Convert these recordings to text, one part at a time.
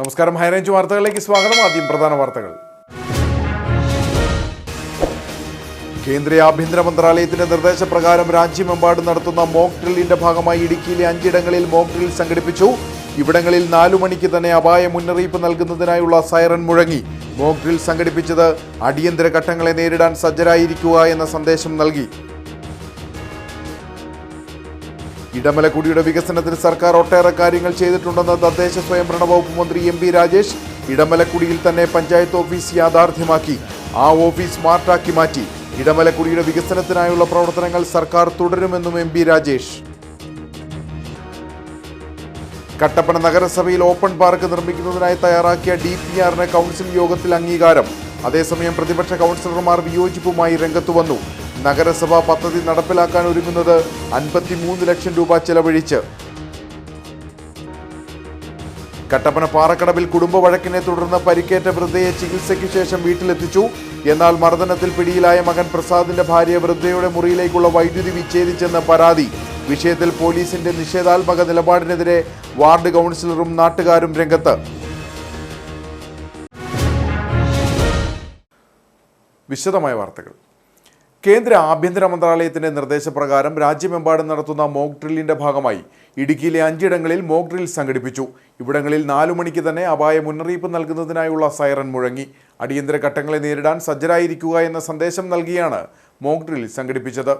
നമസ്കാരം. ഹൈറേഞ്ച് വാർത്തകളിലേക്ക് സ്വാഗതം. ആദ്യം പ്രധാന വാർത്തകൾ. കേന്ദ്ര ആഭ്യന്തര മന്ത്രാലയത്തിന്റെ നിർദ്ദേശപ്രകാരം രാജ്യമെമ്പാടും നടത്തുന്ന മോക്ക് ഡ്രില്ലിന്റെ ഭാഗമായി ഇടുക്കിയിലെ 5 ഇടങ്ങളിൽ മോക്ക് ഡ്രിൽ സംഘടിപ്പിച്ചു. ഇവിടങ്ങളിൽ 4 മണിക്ക് തന്നെ അപായ മുന്നറിയിപ്പ് നൽകുന്നതിനായുള്ള സൈറൻ മുഴങ്ങി. മോക്ക് ഡ്രിൽ സംഘടിപ്പിച്ചത് അടിയന്തര ഘട്ടങ്ങളെ നേരിടാൻ സജ്ജരായിരിക്കുക എന്ന സന്ദേശം നൽകി. ഇടമലക്കുടിയുടെ വികസനത്തിന് സർക്കാർ ഒട്ടേറെ കാര്യങ്ങൾ ചെയ്തിട്ടുണ്ടെന്ന് തദ്ദേശ സ്വയംഭരണ വകുപ്പ് മന്ത്രി എം പി രാജേഷ്. ഇടമലക്കുടിയിൽ തന്നെ പഞ്ചായത്ത് ഓഫീസ് യാഥാർത്ഥ്യമാക്കി. ആ ഓഫീസ് സ്മാർട്ടാക്കി മാറ്റി. ഇടമലക്കുടിയുടെ വികസനത്തിനായുള്ള പ്രവർത്തനങ്ങൾ സർക്കാർ തുടരുമെന്നും എം പി രാജേഷ്. കട്ടപ്പന നഗരസഭയിൽ ഓപ്പൺ പാർക്ക് നിർമ്മിക്കുന്നതിനായി തയ്യാറാക്കിയ DPRന് കൗൺസിൽ യോഗത്തിൽ അംഗീകാരം. അതേസമയം പ്രതിപക്ഷ കൗൺസിലർമാർ വിയോജിപ്പുമായി രംഗത്തുവന്നു. നഗരസഭ പദ്ധതി നടപ്പിലാക്കാൻ ഒരുങ്ങുന്നത് 53 ലക്ഷം രൂപ ചെലവഴിച്ച്. കട്ടപ്പന പാറക്കടവിൽ കുടുംബ വഴക്കിനെ തുടർന്ന് പരിക്കേറ്റ വൃദ്ധയെ ചികിത്സയ്ക്ക് ശേഷം വീട്ടിലെത്തിച്ചു. എന്നാൽ മർദ്ദനത്തിൽ പിടിയിലായ മകൻ പ്രസാദിന്റെ ഭാര്യ വൃദ്ധയുടെ മുറിയിലേക്കുള്ള വൈദ്യുതി വിച്ഛേദിച്ചെന്ന് പരാതി. വിഷയത്തിൽ പോലീസിന്റെ നിഷേധാത്മക നിലപാടിനെതിരെ വാർഡ് കൗൺസിലറും നാട്ടുകാരും രംഗത്ത്. വിശദമായ വാർത്തകൾ. കേന്ദ്ര ആഭ്യന്തര മന്ത്രാലയത്തിന്റെ നിർദ്ദേശപ്രകാരം രാജ്യമെമ്പാടും നടത്തുന്ന മോക്ക് ഡ്രില്ലിന്റെ ഭാഗമായി ഇടുക്കിയിലെ 5 ഇടങ്ങളിൽ മോക്ക് ഡ്രിൽ സംഘടിപ്പിച്ചു. ഇവിടങ്ങളിൽ 4 മണിക്ക് തന്നെ അപായ മുന്നറിയിപ്പ് നൽകുന്നതിനായുള്ള സൈറൻ മുഴങ്ങി. അടിയന്തര ഘട്ടങ്ങളെ നേരിടാൻ സജ്ജരായിരിക്കുക എന്ന സന്ദേശം നൽകിയാണ് മോക്ക് ഡ്രിൽ സംഘടിപ്പിച്ചത്.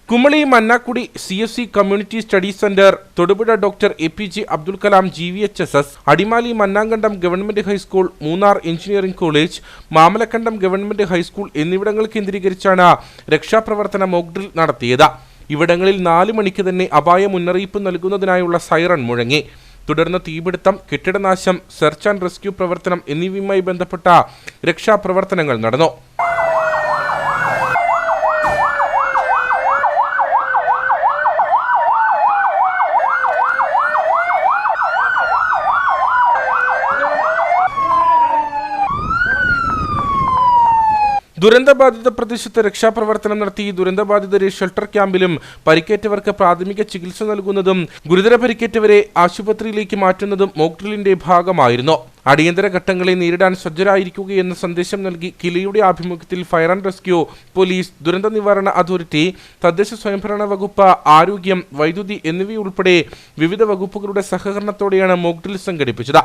Kumily Mannakudy CSC community studies centre, Thodupuzha doctor APJ Abdul Kalam GVHSS, Adimali Mannankandam government high school, Munnar engineering college, Mamalakandam government high school എന്നിവിടങ്ങൾ കേന്ദ്രീകരിച്ചാണ് രക്ഷാപ്രവർത്തന മോക്ക് ഡ്രിൽ നടത്തിയത്. ഇവിടങ്ങളിൽ 4 മണിക്ക് തന്നെ അപായ മുന്നറിയിപ്പ് നൽകുന്നതിനായുള്ള സൈറൺ മുഴങ്ങി. തുടർന്ന് തീപിടുത്തം, കെട്ടിടനാശം, സെർച്ച് ആൻഡ് റെസ്ക്യൂ പ്രവർത്തനം എന്നിവയുമായി ബന്ധപ്പെട്ട രക്ഷാപ്രവർത്തനങ്ങൾ നടന്നു. ദുരന്തബാധിത പ്രദേശത്ത് രക്ഷാപ്രവർത്തനം നടത്തി. ദുരന്തബാധിതരെ ഷെൽട്ടർ ക്യാമ്പിലും പരിക്കേറ്റവർക്ക് പ്രാഥമിക ചികിത്സ നൽകുന്നതും ഗുരുതര പരിക്കേറ്റവരെ ആശുപത്രിയിലേക്ക് മാറ്റുന്നതും മോക്ക് ഡ്രില്ലിന്റെ ഭാഗമായിരുന്നു. അടിയന്തര ഘട്ടങ്ങളെ നേരിടാൻ സജ്ജരായിരിക്കുകയെന്ന സന്ദേശം നൽകി കിലയുടെ ആഭിമുഖ്യത്തിൽ ഫയർ ആൻഡ് റെസ്ക്യൂ, പോലീസ്, ദുരന്ത നിവാരണ അതോറിറ്റി, തദ്ദേശ സ്വയംഭരണ വകുപ്പ്, ആരോഗ്യം, വൈദ്യുതി എന്നിവയുൾപ്പെടെ വിവിധ വകുപ്പുകളുടെ സഹകരണത്തോടെയാണ് മോക്ക് ഡ്രിൽ സംഘടിപ്പിച്ചത്.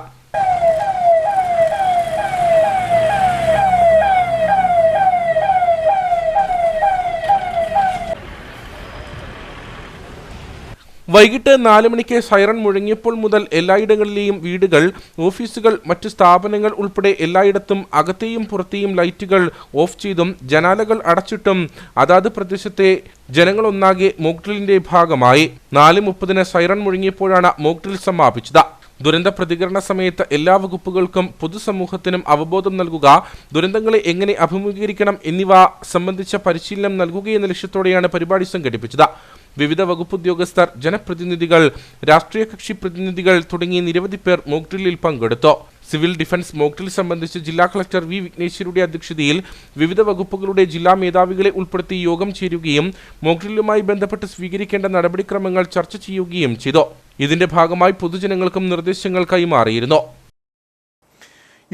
വൈകിട്ട് 4 മണിക്ക് സൈറൺ മുഴങ്ങിയപ്പോൾ മുതൽ എല്ലായിടങ്ങളിലെയും വീടുകൾ, ഓഫീസുകൾ, മറ്റ് സ്ഥാപനങ്ങൾ ഉൾപ്പെടെ എല്ലായിടത്തും അകത്തെയും പുറത്തെയും ലൈറ്റുകൾ ഓഫ് ചെയ്തും ജനാലകൾ അടച്ചിട്ടും അതാത് പ്രദേശത്തെ ജനങ്ങളൊന്നാകെ മോക്ക് ഡ്രില്ലിന്റെ ഭാഗമായി. 4:30 സൈറൺ മുഴങ്ങിയപ്പോഴാണ് മോക്ക് ഡ്രിൽ സമാപിച്ചത്. ദുരന്ത പ്രതികരണ സമയത്ത് എല്ലാ വകുപ്പുകൾക്കും പൊതുസമൂഹത്തിനും അവബോധം നൽകുക, ദുരന്തങ്ങളെ എങ്ങനെ അഭിമുഖീകരിക്കണം എന്നിവ സംബന്ധിച്ച പരിശീലനം നൽകുകയെന്ന ലക്ഷ്യത്തോടെയാണ് പരിപാടി സംഘടിപ്പിച്ചത്. വിവിധ വകുപ്പ് ഉദ്യോഗസ്ഥർ, ജനപ്രതിനിധികൾ, രാഷ്ട്രീയ കക്ഷി പ്രതിനിധികൾ തുടങ്ങി നിരവധി പേർ മോക്ക് ഡ്രില്ലിൽ പങ്കെടുത്തു. സിവിൽ ഡിഫൻസ് മോക്ക് ഡ്രിൽ സംബന്ധിച്ച് ജില്ലാ കളക്ടർ V. വിഘ്നേശ്വരുടെ അധ്യക്ഷതയിൽ വിവിധ വകുപ്പുകളുടെ ജില്ലാ മേധാവികളെ ഉൾപ്പെടുത്തി യോഗം ചേരുകയും മോക്ക് ഡ്രില്ലുമായി ബന്ധപ്പെട്ട് സ്വീകരിക്കേണ്ട നടപടിക്രമങ്ങൾ ചർച്ച ചെയ്യുകയും ചെയ്തു. ഇതിന്റെ ഭാഗമായി പൊതുജനങ്ങൾക്കും നിർദ്ദേശങ്ങൾ കൈമാറിയിരുന്നു.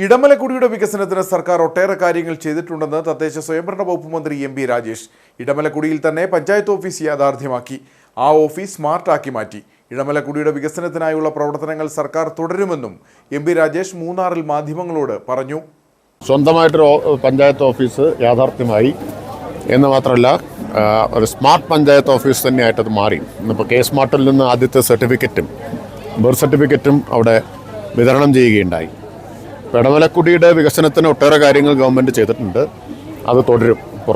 ഇടമലക്കുടിയുടെ വികസനത്തിന് സർക്കാർ ഒട്ടേറെ കാര്യങ്ങൾ ചെയ്തിട്ടുണ്ടെന്ന് തദ്ദേശ സ്വയംഭരണ വകുപ്പ് മന്ത്രി എം പി രാജേഷ്. ഇടമലക്കുടിയിൽ തന്നെ പഞ്ചായത്ത് ഓഫീസ് യാഥാർത്ഥ്യമാക്കി. ആ ഓഫീസ് സ്മാർട്ടാക്കി മാറ്റി. ഇടമലക്കുടിയുടെ വികസനത്തിനായുള്ള പ്രവർത്തനങ്ങൾ സർക്കാർ തുടരുമെന്നും എം പി രാജേഷ് മൂന്നാറിൽ മാധ്യമങ്ങളോട് പറഞ്ഞു. സ്വന്തമായിട്ടൊരു പഞ്ചായത്ത് ഓഫീസ് യാഥാർത്ഥ്യമായി എന്ന് മാത്രമല്ല, ഒരു സ്മാർട്ട് പഞ്ചായത്ത് ഓഫീസ് തന്നെയായിട്ടത് മാറി. ഇന്നിപ്പോൾ K-സ്മാർട്ടിൽ നിന്ന് ആദ്യത്തെ സർട്ടിഫിക്കറ്റും ബർത്ത് സർട്ടിഫിക്കറ്റും അവിടെ വിതരണം ചെയ്യുകയുണ്ടായി. ഇടമലക്കുടിയുടെ വികസനത്തിന് ഒട്ടേറെ കാര്യങ്ങൾ ഗവൺമെൻറ് ചെയ്തിട്ടുണ്ട്. അത് തുടരും. ഇപ്പോൾ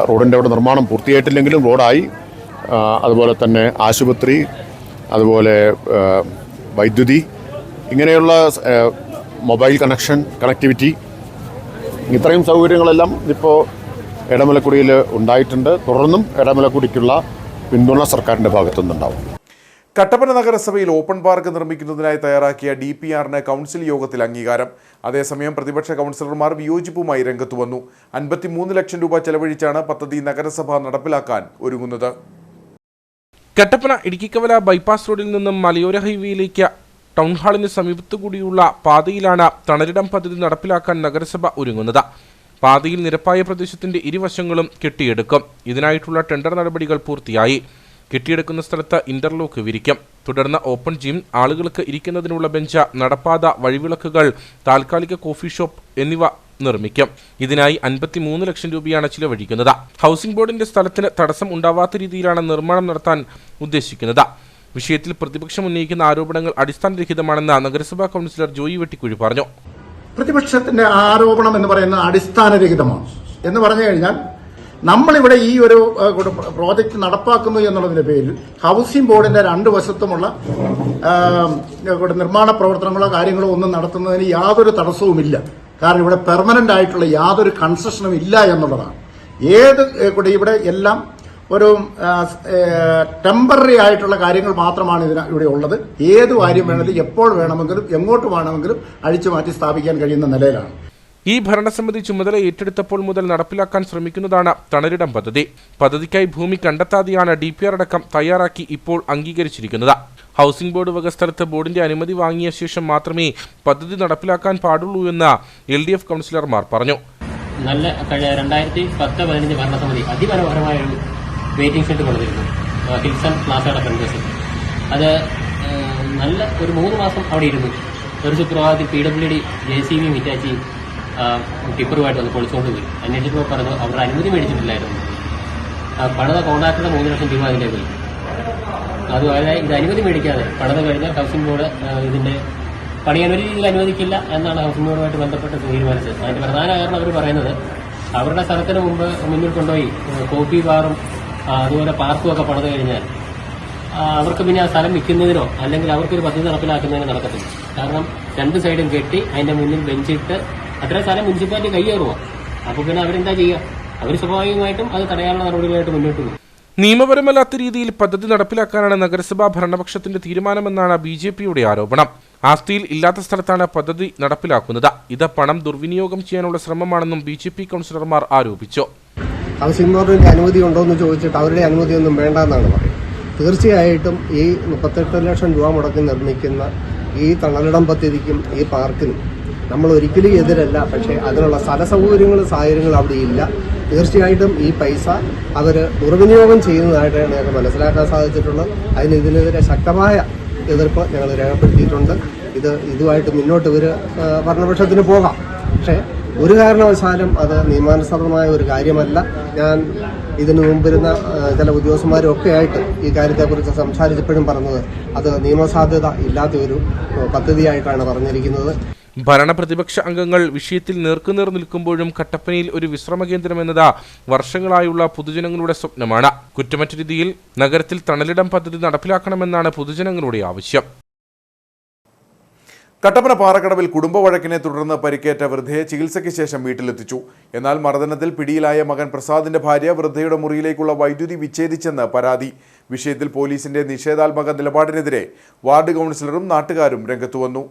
റോഡിൻ്റെ അവിടെ നിർമ്മാണം പൂർത്തിയായിട്ടില്ലെങ്കിലും റോഡായി. അതുപോലെ തന്നെ ആശുപത്രി, അതുപോലെ വൈദ്യുതി, ഇങ്ങനെയുള്ള മൊബൈൽ കണക്ടിവിറ്റി, ഇത്രയും സൗകര്യങ്ങളെല്ലാം ഇപ്പോൾ ഇടമലക്കുടിയിൽ ഉണ്ടായിട്ടുണ്ട്. തുടർന്നും ഇടമലക്കുടിക്കുള്ള പിന്തുണ സർക്കാരിൻ്റെ ഭാഗത്തുനിന്നുണ്ടാവും. കട്ടപ്പന നഗരസഭയിൽ ഓപ്പൺ പാർക്ക് നിർമ്മിക്കുന്നതിനായി തയ്യാറാക്കിയ DPRന് കൗൺസിൽ യോഗത്തിൽ അംഗീകാരം. അതേസമയം പ്രതിപക്ഷ കൗൺസിലർമാർ വിയോജിപ്പുമായി രംഗത്തുവന്നു. 53 ലക്ഷം രൂപ ചെലവഴിച്ചാണ് പദ്ധതി നഗരസഭ നടപ്പിലാക്കാൻ ഒരുങ്ങുന്നത്. കട്ടപ്പന ഇടുക്കിക്കവല ബൈപ്പാസ് റോഡിൽ നിന്നും മലയോര ഹൈവേയിലേക്ക് ടൗൺഹാളിന് സമീപത്തുകൂടിയുള്ള പാതയിലാണ് തണലിടം പദ്ധതി നടപ്പിലാക്കാൻ നഗരസഭ ഒരുങ്ങുന്നത്. പാതയിൽ നിരപ്പായ പ്രദേശത്തിന്റെ ഇരുവശങ്ങളും കെട്ടിയെടുക്കും. ഇതിനായിട്ടുള്ള ടെൻഡർ നടപടികൾ പൂർത്തിയായി. കെട്ടിയെടുക്കുന്ന സ്ഥലത്ത് ഇന്റർലോക്ക് വിരിക്കും. തുടർന്ന് ഓപ്പൺ ജിം, ആളുകൾക്ക് ഇരിക്കുന്നതിനുള്ള ബെഞ്ച്, നടപ്പാത, വഴിവിളക്കുകൾ, താൽക്കാലിക കോഫി ഷോപ്പ് എന്നിവ നിർമ്മിക്കും. ഇതിനായി 53 ലക്ഷം രൂപയാണ് ചിലവഴിക്കുന്നത്. ഹൗസിംഗ് ബോർഡിന്റെ സ്ഥലത്തിന് തടസ്സം ഉണ്ടാവാത്ത രീതിയിലാണ് നിർമ്മാണം നടത്താൻ ഉദ്ദേശിക്കുന്നത്. വിഷയത്തിൽ പ്രതിപക്ഷം ഉന്നയിക്കുന്ന ആരോപണങ്ങൾ അടിസ്ഥാനരഹിതമാണെന്ന് നഗരസഭാ കൗൺസിലർ ജോയി വെട്ടിക്കുഴി പറഞ്ഞു. പ്രതിപക്ഷത്തിന്റെ ആരോപണം എന്ന് പറയുന്നത് അടിസ്ഥാനരഹിതമാണ്. എന്ന് പറഞ്ഞു കഴിഞ്ഞാൽ നമ്മളിവിടെ ഈ ഒരു പ്രോജക്റ്റ് നടപ്പാക്കുന്നു എന്നുള്ളതിന്റെ പേരിൽ ഹൗസിംഗ് ബോർഡിന്റെ 2 വശത്തുമുള്ള നിർമ്മാണ പ്രവർത്തനങ്ങളോ കാര്യങ്ങളോ ഒന്നും നടത്തുന്നതിന് യാതൊരു തടസ്സവുമില്ല. കാരണം ഇവിടെ പെർമനന്റ് ആയിട്ടുള്ള യാതൊരു കൺസെഷനും ഇല്ല എന്നുള്ളതാണ്. ഇവിടെ എല്ലാം ഒരു ടെമ്പററി ആയിട്ടുള്ള കാര്യങ്ങൾ മാത്രമാണ് ഇവിടെ ഉള്ളത്. ഏത് കാര്യം വേണമെങ്കിലും എപ്പോൾ വേണമെങ്കിലും എങ്ങോട്ട് വേണമെങ്കിലും അഴിച്ചു മാറ്റി സ്ഥാപിക്കാൻ കഴിയുന്ന നിലയിലാണ്. ഈ ഭരണസമിതി ചുമതല ഏറ്റെടുത്തപ്പോൾ മുതൽ നടപ്പിലാക്കാൻ ശ്രമിക്കുന്നതാണ് തണലിടം പദ്ധതി. പദ്ധതിക്കായി ഭൂമി കണ്ടെത്താതെയാണ് DPR അടക്കം തയ്യാറാക്കി ഇപ്പോൾ അംഗീകരിച്ചിരിക്കുന്നത്. ഹൗസിംഗ് ബോർഡ് വക സ്ഥലത്ത് ബോർഡിന്റെ അനുമതി വാങ്ങിയ ശേഷം മാത്രമേ പദ്ധതി നടപ്പിലാക്കാൻ പാടുള്ളൂ എന്ന് LDF കൗൺസിലർമാർ പറഞ്ഞു. നല്ല 2010-15 ഭരണസമിതി അതിമനോഹരമായ ഒരു വെയിറ്റിംഗ് ഷെഡ് കൊണ്ടുവരുന്നു ഹിൽസൺ പ്ലാസയുടെ ഫ്രണ്ട്. അത് നല്ല ഒരു 3 മാസം അവിടെ ഇരുന്നു. ഒരു സുപ്രഭാതത്തിൽ PWD JCB ഹിറ്റാച്ചി ടിപ്പറുമായിട്ട് വന്ന് പൊളിച്ചുകൊണ്ട് പോയി. അന്വേഷിച്ചപ്പോൾ പറഞ്ഞു അവരുടെ അനുമതി മേടിച്ചിട്ടില്ലായിരുന്നു. പണിത കോൺട്രാക്ടറുടെ 3 ലക്ഷം രൂപ അതിൻ്റെ പോയി. അതുപോലെ ഇത് അനുമതി മേടിക്കാതെ പണിത കഴിഞ്ഞാൽ ഹൗസിംഗ് ബോർഡ് ഇതിന്റെ പണിയാൻ ഒരു രീതിയിൽ അനുവദിക്കില്ല എന്നാണ് ഹൗസിംഗ് ബോർഡുമായിട്ട് ബന്ധപ്പെട്ട് തീരുമാനിച്ചത്. അതിന്റെ പ്രധാന കാരണം അവർ പറയുന്നത് അവരുടെ സ്ഥലത്തിന് മുന്നിൽ കൊണ്ടുപോയി കോഫി ബാറും അതുപോലെ പാർക്കും ഒക്കെ പണിത് കഴിഞ്ഞാൽ അവർക്ക് പിന്നെ ആ സ്ഥലം വിൽക്കുന്നതിനോ അല്ലെങ്കിൽ അവർക്കൊരു പദ്ധതി നടപ്പിലാക്കുന്നതിനോ നടക്കത്തില്ല. കാരണം 2 സൈഡും കെട്ടി അതിന്റെ മുന്നിൽ ബെഞ്ചിട്ട് അത്രയും സ്ഥലം മുനിസിപ്പാലിറ്റി കൈയേറുക. അപ്പോൾ പിന്നെ അവരെന്താ ചെയ്യുക? അവർ സ്വാഭാവികമായിട്ടും അത് തടയാനുള്ള നടപടികളായിട്ട് മുന്നോട്ട് പോകും. നിയമപരമല്ലാത്ത രീതിയിൽ പദ്ധതി നടപ്പിലാക്കാനാണ് നഗരസഭാ ഭരണപക്ഷത്തിന്റെ തീരുമാനമെന്നാണ് BJPയുടെ ആരോപണം. ആസ്തിയിൽ ഇല്ലാത്ത സ്ഥലത്താണ് പദ്ധതി നടപ്പിലാക്കുന്നത്. ഇത് പണം ദുർവിനിയോഗം ചെയ്യാനുള്ള ശ്രമമാണെന്നും BJP കൗൺസിലർമാർ ആരോപിച്ചു. ഹൗസിംഗ് ബോർഡിന്റെ അനുമതി ഉണ്ടോ എന്ന് ചോദിച്ചിട്ട് അവരുടെ അനുമതിയൊന്നും വേണ്ടെന്നാണ് പറയുന്നത്. തീർച്ചയായിട്ടും ഈ 38 ലക്ഷം രൂപ മുടക്കി നിർമ്മിക്കുന്ന ഈ തണലിടം പദ്ധതിക്കും ഈ പാർക്കിനും നമ്മൾ ഒരിക്കലും എതിരല്ല. പക്ഷേ അതിനുള്ള സ്ഥല സാഹചര്യങ്ങൾ അവിടെ ഇല്ല. തീർച്ചയായിട്ടും ഈ പൈസ അവർ ദുർവിനിയോഗം ചെയ്യുന്നതായിട്ടാണ് ഞങ്ങൾക്ക് മനസ്സിലാക്കാൻ സാധിച്ചിട്ടുള്ളത്. ഇതിനെതിരെ ശക്തമായ എതിർപ്പ് ഞങ്ങൾ രേഖപ്പെടുത്തിയിട്ടുണ്ട്. ഇതുമായിട്ട് മുന്നോട്ട് ഭരണപക്ഷത്തിന് പോകാം. പക്ഷേ ഒരു കാരണവശാലും അത് നിയമാനുസൃതമായ ഒരു കാര്യമല്ല. ഞാൻ ഇതിനു മുമ്പിരുന്ന ചില ഉദ്യോഗസ്ഥന്മാരും ഒക്കെ ആയിട്ട് ഈ കാര്യത്തെക്കുറിച്ച് സംസാരിച്ചപ്പോഴും പറഞ്ഞത് അത് നിയമസാധ്യത ഇല്ലാത്ത ഒരു പദ്ധതിയായിട്ടാണ് പറഞ്ഞിരിക്കുന്നത്. ഭരണപ്രതിപക്ഷ അംഗങ്ങൾ വിഷയത്തിൽ നേർക്കുനേർ നിൽക്കുമ്പോഴും കട്ടപ്പനയിൽ ഒരു വിശ്രമ കേന്ദ്രം എന്നത് വർഷങ്ങളായുള്ള പൊതുജനങ്ങളുടെ സ്വപ്നമാണ്. കുറ്റമറ്റ രീതിയിൽ നഗരത്തിൽ തണലിടം പദ്ധതി നടപ്പിലാക്കണമെന്നാണ് പൊതുജനങ്ങളുടെ ആവശ്യം. കട്ടപ്പന പാറക്കടവിൽ കുടുംബ വഴക്കിനെ തുടർന്ന് പരിക്കേറ്റ വൃദ്ധയെ ചികിത്സയ്ക്ക് ശേഷം വീട്ടിലെത്തിച്ചു. എന്നാൽ മർദ്ദനത്തിൽ പിടിയിലായ മകൻ പ്രസാദിന്റെ ഭാര്യ വൃദ്ധയുടെ മുറിയിലേക്കുള്ള വൈദ്യുതി വിച്ഛേദിച്ചെന്ന് പരാതി. വിഷയത്തിൽ പോലീസിന്റെ നിഷേധാത്മക നിലപാടിനെതിരെ വാർഡ് കൗൺസിലറും നാട്ടുകാരും രംഗത്തുവന്നു.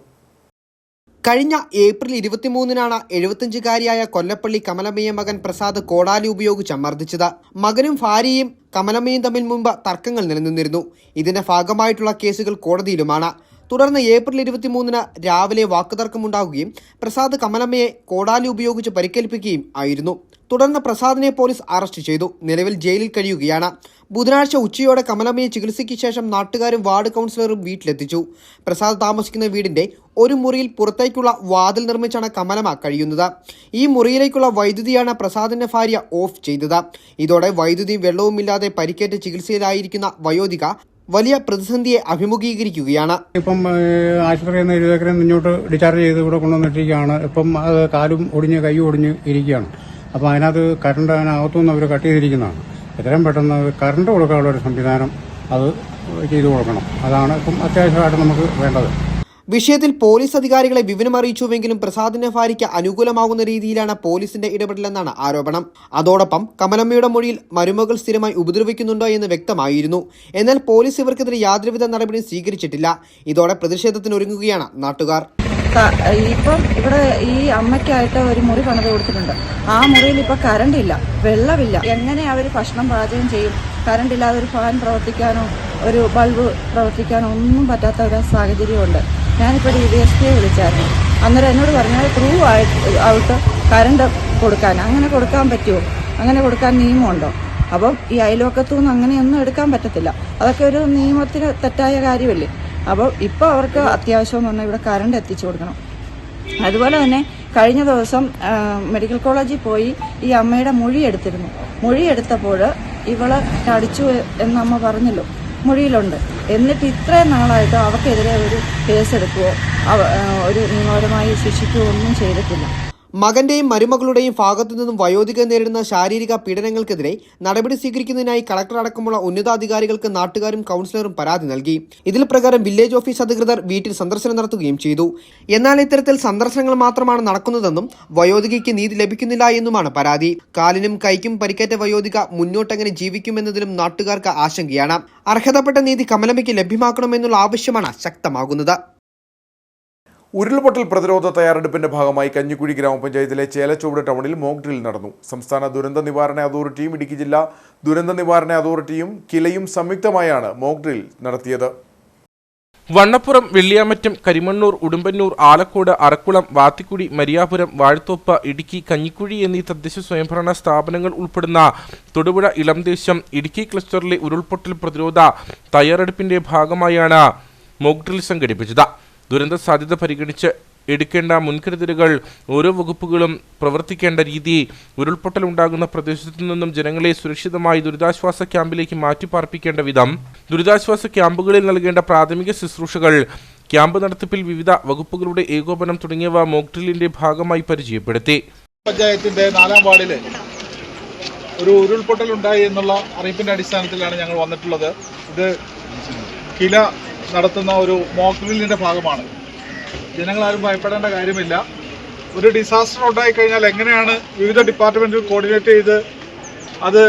കഴിഞ്ഞ ഏപ്രിൽ 23-നാണ് 75-കാരിയായ കൊല്ലപ്പള്ളി കമലമ്മയെ മകൻ പ്രസാദ് കോടാലി ഉപയോഗിച്ച് മർദ്ദിച്ചത്. മകനും ഭാര്യയും കമലമ്മയും തമ്മിൽ മുമ്പ് തർക്കങ്ങൾ നിലനിന്നിരുന്നു. ഇതിന്റെ ഭാഗമായിട്ടുള്ള കേസുകൾ കോടതിയിലുമാണ്. തുടർന്ന് ഏപ്രിൽ 23-ന് രാവിലെ വാക്കുതർക്കമുണ്ടാകുകയും പ്രസാദ് കമലമ്മയെ കോടാലി ഉപയോഗിച്ച് പരിക്കേൽപ്പിക്കുകയും ആയിരുന്നു. തുടർന്ന് പ്രസാദിനെ പോലീസ് അറസ്റ്റ് ചെയ്തു. നിലവിൽ ജയിലിൽ കഴിയുകയാണ്. ബുധനാഴ്ച ഉച്ചയോടെ കമലമ്മയെ ചികിത്സയ്ക്ക് ശേഷം നാട്ടുകാരും വാർഡ് കൗൺസിലറും വീട്ടിലെത്തിച്ചു. പ്രസാദ് താമസിക്കുന്ന വീടിന്റെ ഒരു മുറിയിൽ പുറത്തേക്കുള്ള വാതിൽ നിർമ്മിച്ചാണ് കമലമ്മ കഴിയുന്നത്. ഈ മുറിയിലേക്കുള്ള വൈദ്യുതിയാണ് പ്രസാദിന്റെ ഭാര്യ ഓഫ് ചെയ്തത്. ഇതോടെ വൈദ്യുതിയും വെള്ളവുമില്ലാതെ പരിക്കേറ്റ് ചികിത്സയിലായിരിക്കുന്ന വയോധിക വലിയ പ്രതിസന്ധിയെ അഭിമുഖീകരിക്കുകയാണ്. ഇപ്പം ആശുപത്രിയിൽ നിന്ന് 20 ഏക്കറിൽ മുന്നോട്ട് ഡിസ്ചാർജ് ചെയ്ത് ഇവിടെ കൊണ്ടുവന്നിട്ടിരിക്കുകയാണ്. ഇപ്പം അത് കാലും ഒടിഞ്ഞ് കൈ ഒടിഞ്ഞ് ഇരിക്കുകയാണ്. അപ്പോൾ അതിനകത്ത് കറണ്ട് അതിനകത്തുനിന്ന് അവർ കട്ട് ചെയ്തിരിക്കുന്നതാണ്. എത്രയും പെട്ടെന്ന് കറണ്ട് കൊടുക്കാനുള്ള ഒരു സംവിധാനം അത് ചെയ്തു കൊടുക്കണം. അതാണ് ഇപ്പം അത്യാവശ്യമായിട്ട് നമുക്ക് വേണ്ടത്. വിഷയത്തിൽ പോലീസ് അധികാരികളെ വിവരം അറിയിച്ചുവെങ്കിലും പ്രസാദിന്റെ ഭാര്യയ്ക്ക് അനുകൂലമാകുന്ന രീതിയിലാണ് പോലീസിന്റെ ഇടപെടലെന്നാണ് ആരോപണം. അതോടൊപ്പം കമലമ്മയുടെ മൊഴിയിൽ മരുമകൾ സ്ഥിരമായി ഉപദ്രവിക്കുന്നുണ്ടോ എന്ന് വ്യക്തമായിരുന്നു. എന്നാൽ പോലീസ് ഇവർക്കെതിരെ യാതൊരുവിധ നടപടിയും സ്വീകരിച്ചിട്ടില്ല. ഇതോടെ പ്രതിഷേധത്തിനൊരുങ്ങുകയാണ് നാട്ടുകാർ. ഇപ്പം ഇവിടെ ഈ അമ്മയ്ക്കായിട്ട് ഒരു മുറി പണിത് കൊടുത്തിട്ടുണ്ട്. ആ മുറിയിൽ ഇപ്പൊ കറണ്ടില്ല, വെള്ളമില്ല. എങ്ങനെ അവർ ഭക്ഷണം പാചകം ചെയ്യും? കറണ്ടില്ലാതെ ഒരു ഫാൻ പ്രവർത്തിക്കാനോ ഒരു ബൾബ് പ്രവർത്തിക്കാനോ ഒന്നും പറ്റാത്ത ഒരു സാഹചര്യമുണ്ട്. ഞാനിപ്പോൾ DVSPയെ വിളിച്ചായിരുന്നു. അന്നേരം എന്നോട് പറഞ്ഞാൽ ത്രൂ ഔട്ട് കറണ്ട് കൊടുക്കാൻ, അങ്ങനെ കൊടുക്കാൻ പറ്റുമോ, അങ്ങനെ കൊടുക്കാൻ നിയമമുണ്ടോ? അപ്പം ഈ അയൽവക്കത്തു നിന്ന് അങ്ങനെയൊന്നും എടുക്കാൻ പറ്റത്തില്ല. അതൊക്കെ ഒരു നിയമത്തിന് തെറ്റായ കാര്യമല്ലേ? അപ്പോൾ ഇപ്പോൾ അവർക്ക് അത്യാവശ്യം പറഞ്ഞാൽ ഇവിടെ കറണ്ട് എത്തിച്ചു കൊടുക്കണം. അതുപോലെ തന്നെ കഴിഞ്ഞ ദിവസം മെഡിക്കൽ കോളേജിൽ പോയി ഈ അമ്മയുടെ മൊഴി എടുത്തിരുന്നു. മൊഴി എടുത്തപ്പോൾ ഇവളെ അടിച്ചു എന്ന് അമ്മ പറഞ്ഞല്ലോ, മൊഴിയിലുണ്ട്. എന്നിട്ട് ഇത്രയും നാളായിട്ട് അവർക്കെതിരെ ഒരു കേസെടുക്കുകയോ ഒരു നിയമപരമായി ശിക്ഷിക്കുകയോ ഒന്നും ചെയ്തിട്ടില്ല. മകന്റെയും മരുമകളുടെയും ഭാഗത്തു നിന്നും വയോധികർ നേരിടുന്ന ശാരീരിക പീഡനങ്ങൾക്കെതിരെ നടപടി സ്വീകരിക്കുന്നതിനായി കളക്ടർ അടക്കമുള്ള ഉന്നതാധികാരികൾക്ക് നാട്ടുകാരും കൗൺസിലറും പരാതി നൽകി. ഇതിൽ പ്രകാരം വില്ലേജ് ഓഫീസ് അധികൃതർ വീട്ടിൽ സന്ദർശനം നടത്തുകയും ചെയ്തു. എന്നാൽ ഇത്തരത്തിൽ സന്ദർശനങ്ങൾ മാത്രമാണ് നടക്കുന്നതെന്നും വയോധികയ്ക്ക് നീതി ലഭിക്കുന്നില്ല എന്നുമാണ് പരാതി. കാലിനും കൈക്കും പരിക്കേറ്റ വയോധിക മുന്നോട്ടെങ്ങനെ ജീവിക്കുമെന്നതിലും നാട്ടുകാർക്ക് ആശങ്കയാണ്. അർഹതപ്പെട്ട നീതി കമലമ്മയ്ക്ക് ലഭ്യമാക്കണമെന്നുള്ള ആവശ്യമാണ് ശക്തമാകുന്നത്. ഉരുൾപൊട്ടൽ പ്രതിരോധ തയ്യാറെടുപ്പിന്റെ ഭാഗമായി കഞ്ഞിക്കുഴി ഗ്രാമപഞ്ചായത്തിലെ ചേലച്ചുവട് ടൗണിൽ മോക്ക് ഡ്രിൽ നടന്നു. സംസ്ഥാന ദുരന്ത നിവാരണ അതോറിറ്റിയും ഇടുക്കി ജില്ലാ ദുരന്ത നിവാരണ അതോറിറ്റിയും കിലയും സംയുക്തമായാണ് മോക്ക് ഡ്രിൽ നടത്തിയത്. വണ്ണപ്പുറം, വെള്ളിയാമറ്റം, കരിമണ്ണൂർ, ഉടുമ്പന്നൂർ, ആലക്കോട്, അറക്കുളം, വാത്തിക്കുടി, മരിയാപുരം, വാഴത്തോപ്പ്, ഇടുക്കി, കഞ്ഞിക്കുഴി എന്നീ തദ്ദേശ സ്വയംഭരണ സ്ഥാപനങ്ങൾ ഉൾപ്പെടുന്ന തൊടുപുഴ ഇളംദേശം ഇടുക്കി ക്ലസ്റ്ററിലെ ഉരുൾപൊട്ടൽ പ്രതിരോധ തയ്യാറെടുപ്പിന്റെ ഭാഗമായാണ് മോക്ക് ഡ്രിൽ സംഘടിപ്പിച്ചത്. ദുരന്ത സാധ്യത പരിഗണിച്ച് എടുക്കേണ്ട മുൻകരുതലുകൾ, ഓരോ വകുപ്പുകളും പ്രവർത്തിക്കേണ്ട രീതി, ഉരുൾപൊട്ടൽ ഉണ്ടാകുന്ന പ്രദേശത്തു നിന്നും ജനങ്ങളെ സുരക്ഷിതമായി ദുരിതാശ്വാസ ക്യാമ്പിലേക്ക് മാറ്റിപ്പാർപ്പിക്കേണ്ട വിധം, ദുരിതാശ്വാസ ക്യാമ്പുകളിൽ നൽകേണ്ട പ്രാഥമിക ശുശ്രൂഷകൾ, ക്യാമ്പ് നടത്തിപ്പിൽ വിവിധ വകുപ്പുകളുടെ ഏകോപനം തുടങ്ങിയവ മോക്ക് ഡ്രില്ലിന്റെ ഭാഗമായി പരിചയപ്പെടുത്തി. പഞ്ചായത്തിന്റെ 4-ാം വാർഡിൽ ഒരു ഉരുൾപൊട്ടൽ ഉണ്ടായി എന്നുള്ള അറിയിപ്പിന്റെ അടിസ്ഥാനത്തിലാണ് ഞങ്ങൾ വന്നിട്ടുള്ളത്. ഇത് കില നടത്തുന്ന ഒരു മോക്ക് ഡ്രില്ലിന്റെ ഭാഗമാണ്. ജനങ്ങളാരും ഭയപ്പെടേണ്ട കാര്യമില്ല. ഒരു ഡിസാസ്റ്റർ ഉണ്ടായിക്കഴിഞ്ഞാൽ എങ്ങനെയാണ് വിവിധ ഡിപ്പാർട്ട്മെന്റുകൾ കോർഡിനേറ്റ് ചെയ്ത് അത്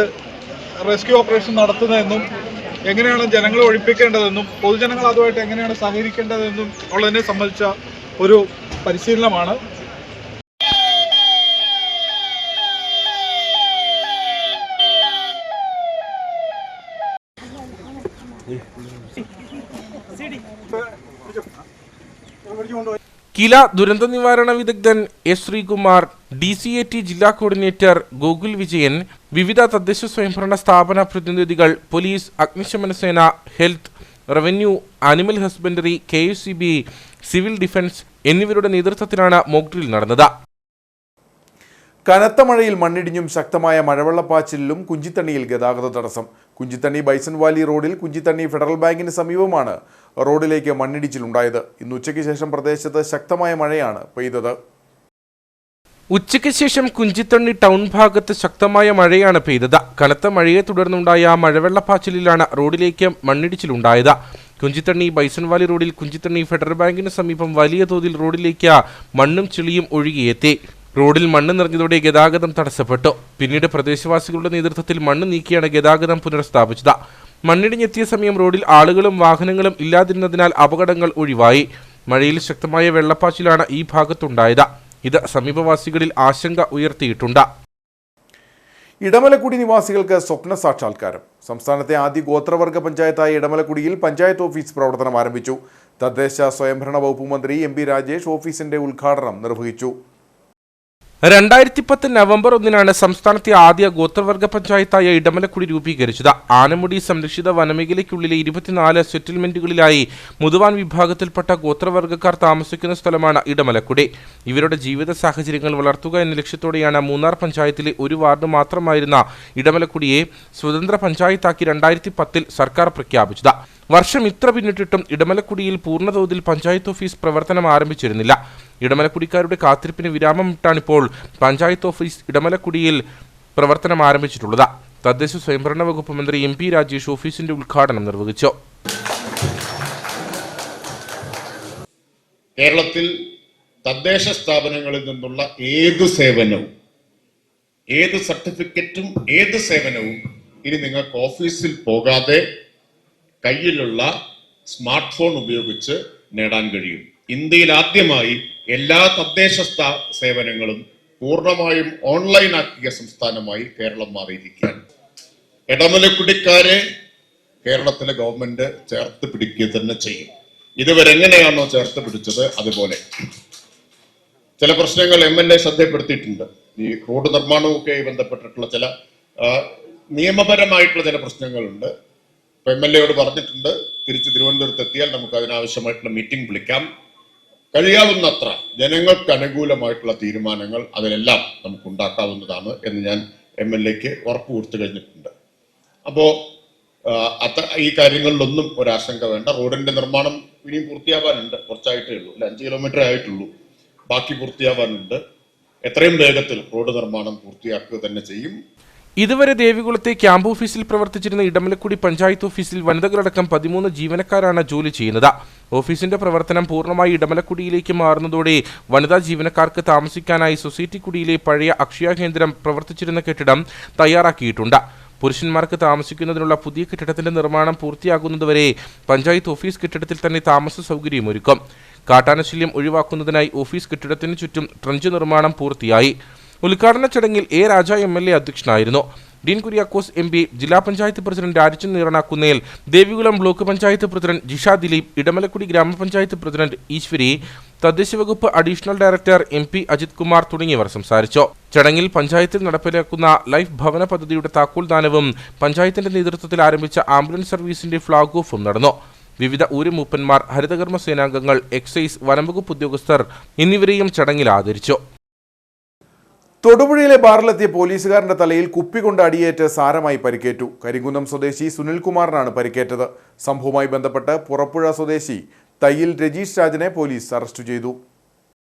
റെസ്ക്യൂ ഓപ്പറേഷൻ നടത്തുന്നതെന്നും എങ്ങനെയാണ് ജനങ്ങളെ ഒഴിപ്പിക്കേണ്ടതെന്നും പൊതുജനങ്ങൾ അതുമായിട്ട് എങ്ങനെയാണ് സഹകരിക്കേണ്ടതെന്നും ഉള്ളതിനെ സംബന്ധിച്ച ഒരു പരിശീലനമാണ്. കില ദുരന്ത നിവാരണ വിദഗ്ധൻ എസ് ശ്രീകുമാർ, DCAT ജില്ലാ കോർഡിനേറ്റർ ഗോകുൽ വിജയൻ, വിവിധ തദ്ദേശ സ്വയംഭരണ സ്ഥാപന പ്രതിനിധികൾ, പോലീസ്, അഗ്നിശമന സേന, health, revenue, animal husbandry, KSCB, civil defence എന്നിവരുടെ നേതൃത്വത്തിലാണ് മോക്ക് ഡ്രിൽ നടന്നത്. കനത്ത മഴയിൽ മണ്ണിടിഞ്ഞും ശക്തമായ മഴവെള്ളപ്പാച്ചിലിലും കുഞ്ചിത്തണ്ണിയിൽ ഗതാഗത തടസ്സം. കുഞ്ചിത്തണ്ണി ബൈസൺ വാലി റോഡിൽ കുഞ്ചിത്തണ്ണി ഫെഡറൽ ബാങ്കിന് സമീപമാണ് റോഡിലേക്ക് മണ്ണിടിച്ചിലുണ്ടായത്. ഇന്ന് ഉച്ചയ്ക്ക് ശേഷം പ്രദേശത്ത് ശക്തമായ മഴയാണ് പെയ്തത്. ഉച്ചയ്ക്ക് ശേഷം കുഞ്ചിത്തണ്ണി ടൗൺ ഭാഗത്ത് ശക്തമായ മഴയാണ് പെയ്തത്. കനത്ത മഴയെ തുടർന്നുണ്ടായ മഴവെള്ളപ്പാച്ചിലിലാണ് റോഡിലേക്ക് മണ്ണിടിച്ചിലുണ്ടായത്. കുഞ്ചിത്തണ്ണി ബൈസൺ വാലി റോഡിൽ കുഞ്ചിത്തണ്ണി ഫെഡറൽ ബാങ്കിന് സമീപം വലിയ തോതിൽ റോഡിലേക്ക് മണ്ണും ചെളിയും ഒഴുകിയെത്തി. റോഡിൽ മണ്ണ് നിറഞ്ഞതോടെ ഗതാഗതം തടസ്സപ്പെട്ടു. പിന്നീട് പ്രദേശവാസികളുടെ നേതൃത്വത്തിൽ മണ്ണ് നീക്കിയാണ് ഗതാഗതം പുനഃസ്ഥാപിച്ചത്. മണ്ണിടിഞ്ഞെത്തിയ സമയം റോഡിൽ ആളുകളും വാഹനങ്ങളും ഇല്ലാതിരുന്നതിനാൽ അപകടങ്ങൾ ഒഴിവായി. മഴയിൽ ശക്തമായ വെള്ളപ്പാച്ചിലാണ് ഈ ഭാഗത്തുണ്ടായത്. ഇത് സമീപവാസികളിൽ ആശങ്ക ഉയർത്തിയിട്ടുണ്ട്. ഇടമലക്കുടി നിവാസികൾക്ക് സ്വപ്ന സാക്ഷാത്കാരം. സംസ്ഥാനത്തെ ആദ്യ ഗോത്രവർഗ പഞ്ചായത്തായ ഇടമലക്കുടിയിൽ പഞ്ചായത്ത് ഓഫീസ് പ്രവർത്തനം ആരംഭിച്ചു. തദ്ദേശ സ്വയംഭരണ വകുപ്പ് മന്ത്രി MP രാജേഷ് ഓഫീസിന്റെ ഉദ്ഘാടനം നിർവഹിച്ചു. 2010 നവംബർ 1 സംസ്ഥാനത്തെ ആദ്യ ഗോത്രവർഗ പഞ്ചായത്തായ ഇടമലക്കുടി രൂപീകരിച്ചത്. ആനമുടി സംരക്ഷിത വനമേഖലയ്ക്കുള്ളിലെ 24 സെറ്റിൽമെന്റുകളിലായി മുതുവാൻ വിഭാഗത്തിൽപ്പെട്ട ഗോത്രവർഗക്കാർ താമസിക്കുന്ന സ്ഥലമാണ് ഇടമലക്കുടി. ഇവരുടെ ജീവിത സാഹചര്യങ്ങൾ വളർത്തുക എന്ന ലക്ഷ്യത്തോടെയാണ് മൂന്നാർ പഞ്ചായത്തിലെ ഒരു വാർഡ് മാത്രമായിരുന്ന ഇടമലക്കുടിയെ സ്വതന്ത്ര പഞ്ചായത്താക്കി 2010 സർക്കാർ പ്രഖ്യാപിച്ചത്. വർഷം ഇത്ര പിന്നിട്ടിട്ടും ഇടമലക്കുടിയിൽ പൂർണ്ണതോതിൽ പഞ്ചായത്ത് ഓഫീസ് പ്രവർത്തനം ആരംഭിച്ചിരുന്നില്ല. ഇടമലക്കുടിക്കാരുടെ കാത്തിരിപ്പിന് വിരാമമിട്ടാണിപ്പോൾ പഞ്ചായത്ത് ഓഫീസ് ഇടമലക്കുടിയിൽ പ്രവർത്തനം ആരംഭിച്ചിട്ടുള്ളത്. തദ്ദേശ സ്വയംഭരണ വകുപ്പ് മന്ത്രി MP രാജേഷ് ഓഫീസിന്റെ ഉദ്ഘാടനം നിർവഹിച്ചു. കേരളത്തിൽ തദ്ദേശ സ്ഥാപനങ്ങളിൽ നിന്നുള്ള ഏത് സേവനവും, ഏത് സർട്ടിഫിക്കറ്റും, ഏത് സേവനവും ഇനി നിങ്ങൾക്ക് ഓഫീസിൽ പോകാതെ കയ്യിലുള്ള സ്മാർട്ട് ഫോൺ ഉപയോഗിച്ച് നേടാൻ കഴിയും. ഇന്ത്യയിൽ ആദ്യമായി എല്ലാ തദ്ദേശ സേവനങ്ങളും പൂർണ്ണമായും ഓൺലൈനാക്കിയ സംസ്ഥാനമായി കേരളം മാറിയിരിക്കുകയാണ്. ഇടമലക്കുടിക്കാരെ കേരളത്തിലെ ഗവൺമെന്റ് ചേർത്ത് പിടിക്കുക തന്നെ ചെയ്യും. ഇതുവരെ എങ്ങനെയാണോ ചേർത്ത് പിടിച്ചത് അതുപോലെ ചില പ്രശ്നങ്ങൾ MLA ശ്രദ്ധപ്പെടുത്തിയിട്ടുണ്ട്. ഈ റോഡ് നിർമ്മാണവുമൊക്കെ ബന്ധപ്പെട്ടിട്ടുള്ള ചില നിയമപരമായിട്ടുള്ള ചില പ്രശ്നങ്ങളുണ്ട്. MLAയോട് പറഞ്ഞിട്ടുണ്ട്, തിരിച്ച് തിരുവനന്തപുരത്ത് എത്തിയാൽ നമുക്ക് അതിനാവശ്യമായിട്ടുള്ള മീറ്റിംഗ് വിളിക്കാം. കഴിയാവുന്നത്ര ജനങ്ങൾക്ക് അനുകൂലമായിട്ടുള്ള തീരുമാനങ്ങൾ അതിലെല്ലാം നമുക്ക് ഉണ്ടാക്കാവുന്നതാണ് എന്ന് ഞാൻ MLAക്ക് ഉറപ്പ് കൊടുത്തു കഴിഞ്ഞിട്ടുണ്ട്. അപ്പോ ഈ കാര്യങ്ങളിലൊന്നും ഒരാശങ്ക വേണ്ട. റോഡിന്റെ നിർമ്മാണം ഇനിയും പൂർത്തിയാവാനുണ്ട്, കുറച്ചായിട്ടേ ഉള്ളൂ, 5 കിലോമീറ്റർ ആയിട്ടുള്ളൂ, ബാക്കി പൂർത്തിയാവാനുണ്ട്. എത്രയും വേഗത്തിൽ റോഡ് നിർമ്മാണം പൂർത്തിയാക്കുക തന്നെ ചെയ്യും. ഇതുവരെ ദേവികുളത്തെ ക്യാമ്പ് ഓഫീസിൽ പ്രവർത്തിച്ചിരുന്ന ഇടമലക്കുടി പഞ്ചായത്ത് ഓഫീസിൽ വനിതകളടക്കം 13 ജീവനക്കാരാണ് ജോലി ചെയ്യുന്നത്. ഓഫീസിന്റെ പ്രവർത്തനം പൂർണ്ണമായി ഇടമലക്കുടിയിലേക്ക് മാറുന്നതോടെ വനിതാ ജീവനക്കാർക്ക് താമസിക്കാനായി സൊസൈറ്റി കുടിയിലെ പഴയ അക്ഷയ കേന്ദ്രം പ്രവർത്തിച്ചിരുന്ന കെട്ടിടം തയ്യാറാക്കിയിട്ടുണ്ട്. പുരുഷന്മാർക്ക് താമസിക്കുന്നതിനുള്ള പുതിയ കെട്ടിടത്തിന്റെ നിർമ്മാണം പൂർത്തിയാകുന്നതുവരെ പഞ്ചായത്ത് ഓഫീസ് കെട്ടിടത്തിൽ തന്നെ താമസ സൗകര്യമൊരുക്കും. കാട്ടാനശല്യം ഒഴിവാക്കുന്നതിനായി ഓഫീസ് കെട്ടിടത്തിന് ചുറ്റും ട്രഞ്ച് നിർമ്മാണം പൂർത്തിയായി. ഉദ്ഘാടന ചടങ്ങിൽ A. രാജ MLA അധ്യക്ഷനായിരുന്നു. ഡീൻ കുര്യാക്കോസ് MP, ജില്ലാ panchayat president Rajan Neeranakunnel, Devikulam block panchayat president Jisha Dileep, Idamalakudy grama panchayat president Eswari, തദ്ദേശവകുപ്പ് additional director MP Ajith Kumar തുടങ്ങിയവർ സംസാരിച്ചു. ചടങ്ങിൽ പഞ്ചായത്തിൽ നടപ്പിലാക്കുന്ന ലൈഫ് ഭവന പദ്ധതിയുടെ താക്കോൽദാനവും പഞ്ചായത്തിന്റെ നേതൃത്വത്തിൽ ആരംഭിച്ച ആംബുലൻസ് സർവീസിന്റെ ഫ്ളാഗ് ഓഫും നടന്നു. വിവിധ ഊരുമൂപ്പന്മാർ, ഹരിതകർമ്മ സേനാംഗങ്ങൾ, എക്സൈസ്, വനംവകുപ്പ് ഉദ്യോഗസ്ഥർ എന്നിവരെയും ചടങ്ങിൽ ആദരിച്ചു. തൊടുപുഴയിലെ ബാറിലെത്തിയ പോലീസുകാരന്റെ തലയിൽ കുപ്പികൊണ്ട് അടിയേറ്റ് സാരമായി പരിക്കേറ്റു. കരിങ്കുന്നം സ്വദേശി സുനിൽകുമാറിനാണ് പരിക്കേറ്റത്. സംഭവവുമായി ബന്ധപ്പെട്ട് പുറപ്പുഴ സ്വദേശി തയ്യിൽ രജീഷ് രാജിനെ പോലീസ് അറസ്റ്റ് ചെയ്തു.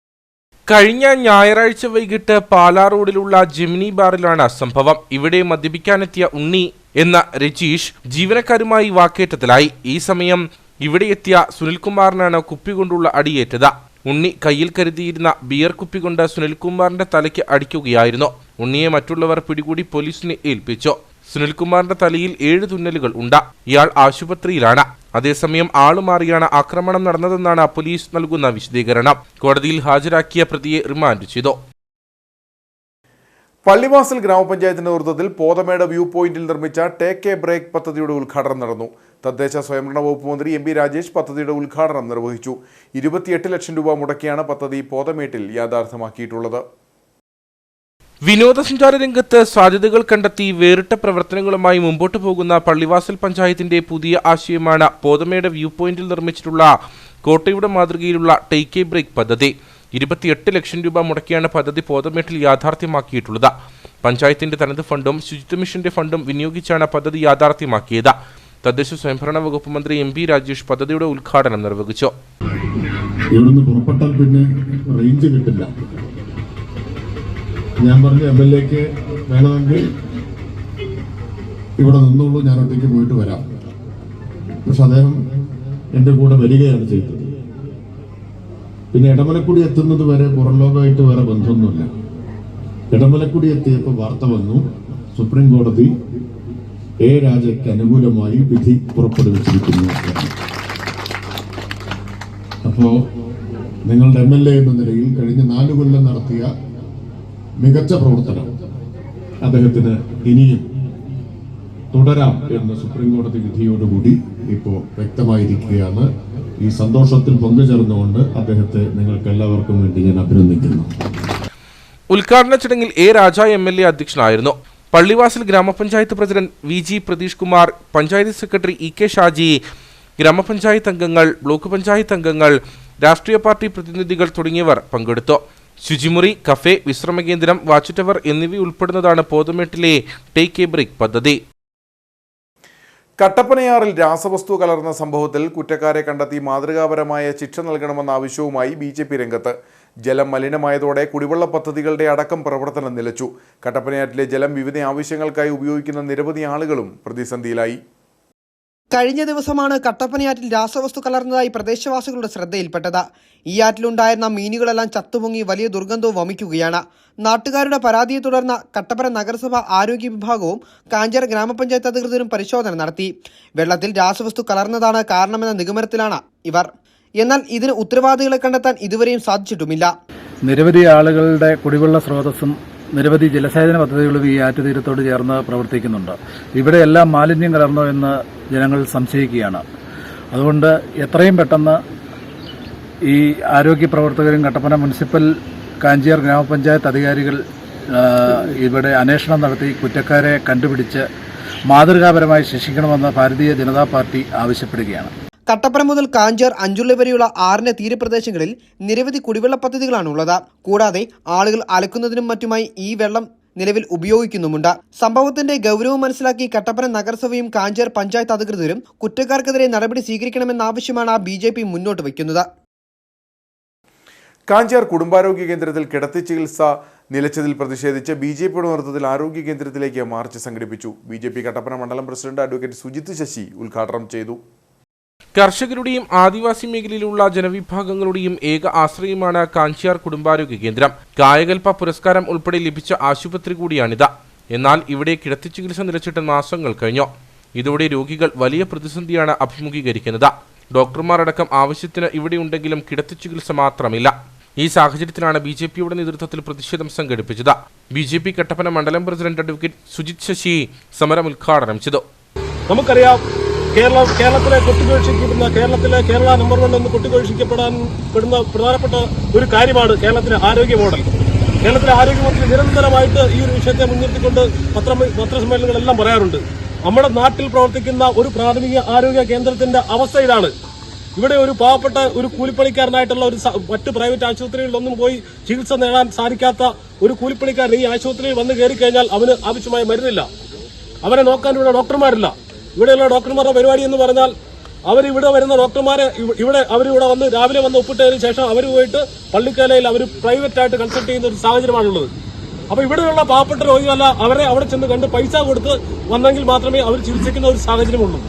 കഴിഞ്ഞ ഞായറാഴ്ച വൈകിട്ട് പാലാ റോഡിലുള്ള ജെമിനി ബാറിലാണ് സംഭവം. ഇവിടെ മദ്യപിക്കാനെത്തിയ ഉണ്ണി എന്ന രജീഷ് ജീവനക്കാരുമായി വാക്കേറ്റത്തിലായി. ഈ സമയം ഇവിടെ എത്തിയ സുനിൽകുമാറിനാണ് കുപ്പികൊണ്ടുള്ള അടിയേറ്റത്. ഉണ്ണി കയ്യിൽ കരുതിയിരുന്ന ബിയർ കുപ്പി കൊണ്ട് സുനിൽകുമാറിന്റെ തലയ്ക്ക് അടിക്കുകയായിരുന്നു. ഉണ്ണിയെ മറ്റുള്ളവർ പിടികൂടി പോലീസിനെ ഏൽപ്പിച്ചു. സുനിൽകുമാറിന്റെ തലയിൽ 7 തുന്നലുകൾ ഉണ്ട്. ഇയാൾ ആശുപത്രിയിലാണ്. അതേസമയം ആളുമാറിയാണ് ആക്രമണം നടന്നതെന്നാണ് പോലീസ് നൽകുന്ന വിശദീകരണം. കോടതിയിൽ ഹാജരാക്കിയ പ്രതിയെ റിമാൻഡ് ചെയ്തു. പള്ളിവാസൽ ഗ്രാമപഞ്ചായത്തിന്റെ നേതൃത്വത്തിൽ പോതമേട് വ്യൂ പോയിന്റിൽ നിർമ്മിച്ച ടേക്ക് എ ബ്രേക്ക് പദ്ധതിയുടെ ഉദ്ഘാടനം നടന്നു. തദ്ദേശ സ്വയംഭരണ വകുപ്പ് മന്ത്രി MP രാജേഷ് പദ്ധതിയുടെ ഉദ്ഘാടനം നിർവഹിച്ചു. 28 ലക്ഷം രൂപ മുടക്കിയാണ് പദ്ധതി പോതമേട്ടിൽ യാഥാർത്ഥ്യമാക്കിയിട്ടുള്ളത്. വിനോദസഞ്ചാര രംഗത്ത് സാധ്യതകൾ കണ്ടെത്തി വേറിട്ട പ്രവർത്തനങ്ങളുമായി മുമ്പോട്ടു പോകുന്ന പള്ളിവാസൽ പഞ്ചായത്തിന്റെ പുതിയ ആശയമാണ് പോതമേട് വ്യൂ പോയിന്റിൽ നിർമ്മിച്ചിട്ടുള്ള കോട്ടയുടെ മാതൃകയിലുള്ള ടേക്ക് എ ബ്രേക്ക് പദ്ധതി. 28 ലക്ഷം രൂപ മുടക്കിയാണ് പദ്ധതി പോതമേട്ടിൽ യാഥാർത്ഥ്യമാക്കിയിട്ടുള്ളത്. പഞ്ചായത്തിന്റെ തനത് ഫണ്ടും ശുചിത്വ മിഷന്റെ ഫണ്ടും വിനിയോഗിച്ചാണ് പദ്ധതി യാഥാർത്ഥ്യമാക്കിയത്. തദ്ദേശ സ്വയംഭരണ വകുപ്പ് മന്ത്രി MP രാജേഷ് പദ്ധതിയുടെ ഉദ്ഘാടനം നിർവഹിച്ചു. ഇവിടുന്ന് പുറപ്പെട്ടാൽ പിന്നെ റേഞ്ച് കിട്ടില്ല. ഞാൻ പറഞ്ഞു MLAക്ക് വേണമെങ്കിൽ ഇവിടെ നിന്നുള്ളൂ, ഞാൻ ഒറ്റയ്ക്ക് പോയിട്ട് വരാം. പക്ഷെ അദ്ദേഹം എൻ്റെ കൂടെ വരികയാണ് ചെയ്തത്. പിന്നെ ഇടമലക്കുടി എത്തുന്നത് വരെ പുറം ലോകമായിട്ട് വേറെ ബന്ധമൊന്നുമില്ല. ഇടമലക്കുടി എത്തിയപ്പോൾ വാർത്ത വന്നു, സുപ്രീം കോടതി A. രാജയ്ക്ക് അനുകൂലമായി വിധി പുറപ്പെടുവിച്ചിരിക്കുന്നു. അപ്പോ നിങ്ങളുടെ MLA എന്ന നിലയിൽ കഴിഞ്ഞ 4 കൊല്ലം നടത്തിയ മികച്ച പ്രവർത്തനം അദ്ദേഹത്തിന് ഇനിയും തുടരാം എന്ന് സുപ്രീം കോടതി വിധിയോടുകൂടി ഇപ്പോൾ വ്യക്തമായിരിക്കുകയാണ്. ഈ സന്തോഷത്തിൽ പങ്കുചേർന്നുകൊണ്ട് അദ്ദേഹത്തെ നിങ്ങൾക്ക് എല്ലാവർക്കും വേണ്ടി ഞാൻ അഭിനന്ദിക്കുന്നു. ഉദ്ഘാടന ചടങ്ങിൽ A. രാജ MLA അധ്യക്ഷനായിരുന്നു. പള്ളിവാസൽ ഗ്രാമപഞ്ചായത്ത് president VG Pratheesh Kumar, panchayat secretary EK Shaji, ഗ്രാമപഞ്ചായത്ത് അംഗങ്ങൾ, ബ്ലോക്ക് പഞ്ചായത്ത് അംഗങ്ങൾ, രാഷ്ട്രീയ പാർട്ടി പ്രതിനിധികൾ തുടങ്ങിയവർ പങ്കെടുത്തു. ശുചിമുറി, കഫേ, വിശ്രമകേന്ദ്രം, വാച്ച് ടവർ എന്നിവയുൾപ്പെടുന്നതാണ് പോതമേട്ടിലെ ടേക്ക് എ ബ്രേക്ക് പദ്ധതി. കട്ടപ്പനയാറിൽ രാസവസ്തു കലർന്ന സംഭവത്തിൽ കുറ്റക്കാരെ കണ്ടെത്തി മാതൃകാപരമായ ശിക്ഷ നൽകണമെന്ന ആവശ്യവുമായി BJP രംഗത്ത്. ജലം മലിനമായതോടെ കുടിവെള്ള പദ്ധതികളുടെ അടക്കം പ്രവർത്തനം നിലച്ചു. കട്ടപ്പനയാറ്റിലെ ജലം വിവിധ ആവശ്യങ്ങൾക്കായി ഉപയോഗിക്കുന്ന നിരവധി ആളുകളും പ്രതിസന്ധിയിലായി. കഴിഞ്ഞ ദിവസമാണ് കട്ടപ്പനയാറ്റിൽ രാസവസ്തു കലർന്നതായി പ്രദേശവാസികളുടെ ശ്രദ്ധയിൽപ്പെട്ടത്. ഈ ആറ്റിലുണ്ടായിരുന്ന മീനുകളെല്ലാം ചത്തുപൊങ്ങി വലിയ ദുർഗന്ധവും വമിക്കുകയാണ്. നാട്ടുകാരുടെ പരാതിയെ തുടർന്ന് കട്ടപ്പന നഗരസഭ ആരോഗ്യ വിഭാഗവും കാഞ്ചാർ ഗ്രാമപഞ്ചായത്ത് അധികൃതരും പരിശോധന നടത്തി. വെള്ളത്തിൽ രാസവസ്തു കലർന്നതാണ് കാരണമെന്ന നിഗമനത്തിലാണ് ഇവർ. എന്നാൽ ഇതിന് ഉത്തരവാദികളെ കണ്ടെത്താൻ ഇതുവരെയും സാധിച്ചിട്ടുമില്ല. നിരവധി ആളുകളുടെ കുടിവെള്ള സ്രോതസ്സും നിരവധി ജലസേചന പദ്ധതികളും ഈ ആറ്റുതീരത്തോട് ചേർന്ന് പ്രവർത്തിക്കുന്നുണ്ട്. ഇവിടെ എല്ലാം മാലിന്യം കലർന്നോ എന്ന് ജനങ്ങൾ സംശയിക്കുകയാണ്. അതുകൊണ്ട് എത്രയും പെട്ടെന്ന് ഈ ആരോഗ്യ പ്രവർത്തകരും കട്ടപ്പന മുനിസിപ്പൽ കാഞ്ചിയാർ ഗ്രാമപഞ്ചായത്ത് അധികാരികൾ ഇവിടെ അന്വേഷണം നടത്തി കുറ്റക്കാരെ കണ്ടുപിടിച്ച് മാതൃകാപരമായി ശിക്ഷിക്കണമെന്ന് ഭാരതീയ ജനതാ പാർട്ടി ആവശ്യപ്പെടുകയാണ്. കട്ടപ്പന മുതൽ കാഞ്ചാർ അഞ്ചുള്ളി വരെയുള്ള 6 തീരപ്രദേശങ്ങളിൽ നിരവധി കുടിവെള്ള പദ്ധതികളാണുള്ളത്. കൂടാതെ ആളുകൾ അലക്കുന്നതിനും മറ്റുമായി ഈ വെള്ളം നിലവിൽ ഉപയോഗിക്കുന്നുമുണ്ട്. സംഭവത്തിന്റെ ഗൗരവം മനസ്സിലാക്കി കട്ടപ്പന നഗരസഭയും കാഞ്ചാർ പഞ്ചായത്ത് അധികൃതരും കുറ്റക്കാർക്കെതിരെ നടപടി സ്വീകരിക്കണമെന്ന ആവശ്യമാണ് BJP മുന്നോട്ട് വയ്ക്കുന്നത്. കാഞ്ചാർ കുടുംബാരോഗ്യ കേന്ദ്രത്തിൽ കിടത്തി ചികിത്സ നിലച്ചതിൽ പ്രതിഷേധിച്ച് BJPയുടെ നേതൃത്വത്തിൽ ആരോഗ്യ കേന്ദ്രത്തിലേക്ക് മാർച്ച് സംഘടിപ്പിച്ചു. BJP കട്ടപ്പന മണ്ഡലം പ്രസിഡന്റ് അഡ്വക്കേറ്റ് സുജിത് ശശി ഉദ്ഘാടനം ചെയ്തു. കർഷകരുടെയും ആദിവാസി മേഖലയിലുള്ള ജനവിഭാഗങ്ങളുടെയും ഏക ആശ്രയമാണ് കാഞ്ചിയാർ കുടുംബാരോഗ്യ കേന്ദ്രം. കായകൽപ്പ പുരസ്കാരം ഉൾപ്പെടെ ലഭിച്ച ആശുപത്രി കൂടിയാണിത്. എന്നാൽ ഇവിടെ കിടത്തി ചികിത്സ നിലച്ചിട്ട് മാസങ്ങൾ കഴിഞ്ഞു. ഇതോടെ രോഗികൾ വലിയ പ്രതിസന്ധിയാണ് അഭിമുഖീകരിക്കുന്നത്. ഡോക്ടർമാരടക്കം ആവശ്യത്തിന് ഇവിടെയുണ്ടെങ്കിലും കിടത്തി ചികിത്സ മാത്രമില്ല. ഈ സാഹചര്യത്തിലാണ് BJPയുടെ നേതൃത്വത്തിൽ പ്രതിഷേധം സംഘടിപ്പിച്ചത്. BJP കട്ടപ്പന മണ്ഡലം പ്രസിഡന്റ് അഡ്വക്കേറ്റ് സുജിത് ശശി സമരം ഉദ്ഘാടനം ചെയ്തു. നമുക്കറിയാം, കേരളത്തിലെ കൊട്ടിഘോഷിക്കപ്പെടുന്ന കേരള നമ്പർ 1 എന്ന് കൊട്ടിഘോഷിക്കപ്പെടുന്ന പ്രധാനപ്പെട്ട ഒരു കാര്യമാണ് കേരളത്തിലെ ആരോഗ്യ മോഡൽ. കേരളത്തിലെ ആരോഗ്യ മോഡൽ നിരന്തരമായിട്ട് ഈ ഒരു വിഷയത്തെ മുൻനിർത്തിക്കൊണ്ട് പത്രസമ്മേളനങ്ങളെല്ലാം പറയാറുണ്ട്. നമ്മുടെ നാട്ടിൽ പ്രവർത്തിക്കുന്ന ഒരു പ്രാഥമിക ആരോഗ്യ കേന്ദ്രത്തിന്റെ അവസ്ഥ ഇതാണ്. ഇവിടെ ഒരു പാവപ്പെട്ട ഒരു കൂലിപ്പണിക്കാരനായിട്ടുള്ള മറ്റ് പ്രൈവറ്റ് ആശുപത്രികളിലൊന്നും പോയി ചികിത്സ നേടാൻ സാധിക്കാത്ത ഒരു കൂലിപ്പണിക്കാരൻ ഈ ആശുപത്രിയിൽ വന്ന് കയറി കഴിഞ്ഞാൽ അവന് ആവശ്യമായ മരുന്നില്ല. അവനെ നോക്കാൻ ഇവിടെ ഡോക്ടർമാരില്ല. ഇവിടെയുള്ള ഡോക്ടർമാരുടെ പരിപാടി എന്ന് പറഞ്ഞാൽ അവരിവിടെ വരുന്ന ഡോക്ടർമാരെ അവരിവിടെ വന്ന് രാവിലെ വന്ന് ഒപ്പിട്ടതിന് ശേഷം അവർ പോയിട്ട് പള്ളിക്കാലയിൽ അവർ പ്രൈവറ്റായിട്ട് കൺസൾട്ട് ചെയ്യുന്ന ഒരു സാഹചര്യമാണുള്ളത്. അപ്പോൾ ഇവിടെയുള്ള പാവപ്പെട്ട രോഗികളല്ല, അവരെ അവിടെ ചെന്ന് കണ്ട് പൈസ കൊടുത്ത് വന്നെങ്കിൽ മാത്രമേ അവർ ചികിത്സിക്കുന്ന ഒരു സാഹചര്യമുള്ളൂ.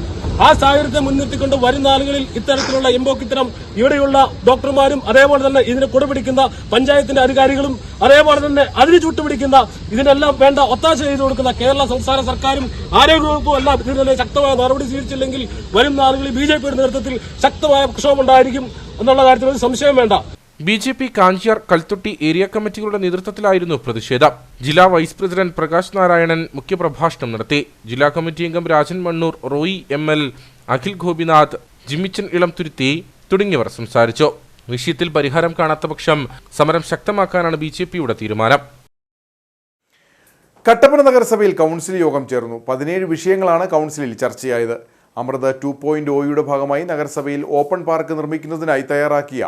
ആ സാഹചര്യത്തെ മുൻനിർത്തിക്കൊണ്ട് വരുന്ന ആളുകളിൽ ഇത്തരത്തിലുള്ള എംബോക്കിത്തരം ഇവിടെയുള്ള ഡോക്ടർമാരും അതേപോലെ തന്നെ ഇതിനെ കുടപിടിക്കുന്ന പഞ്ചായത്തിന്റെ അധികാരികളും അതേപോലെ തന്നെ അതിന് ചുട്ടുപിടിക്കുന്ന ഇതിനെല്ലാം വേണ്ട ഒത്താശ ചെയ്തു കൊടുക്കുന്ന കേരള സംസ്ഥാന സർക്കാരും ആരോഗ്യവകുപ്പും എല്ലാം ഇതിനെതിരെ ശക്തമായ നടപടി സ്വീകരിച്ചില്ലെങ്കിൽ വരും നാളുകളിൽ BJPയുടെ നേതൃത്വത്തിൽ ശക്തമായ പ്രക്ഷോഭമുണ്ടായിരിക്കും എന്നുള്ള കാര്യത്തിൽ ഒരു സംശയം വേണ്ട. BJP കാഞ്ചിയാർ കൽത്തൊട്ടി ഏരിയ കമ്മിറ്റികളുടെ നേതൃത്വത്തിലായിരുന്നു പ്രതിഷേധം. ജില്ലാ വൈസ് പ്രസിഡന്റ് പ്രകാശ് നാരായണൻ മുഖ്യപ്രഭാഷണം നടത്തി. ജില്ലാ കമ്മിറ്റി അംഗം രാജൻ മണ്ണൂർ, റോയി ML, അഖിൽ ഗോപിനാഥ്, ജിമ്മിച്ചൻ ഇളംതുരുത്തി തുടങ്ങിയവർ സംസാരിച്ചു. വിഷയത്തിൽ പരിഹാരം കാണാത്ത പക്ഷം സമരം ശക്തമാക്കാനാണ് BJPയുടെ തീരുമാനം. കട്ടപ്പന നഗരസഭയിൽ കൗൺസിൽ യോഗം ചേർന്നു. 17 വിഷയങ്ങളാണ് കൗൺസിലിൽ ചർച്ചയായത്. അമൃത 2.0യുടെ ഭാഗമായി നഗരസഭയിൽ ഓപ്പൺ പാർക്ക് നിർമ്മിക്കുന്നതിനായി തയ്യാറാക്കിയ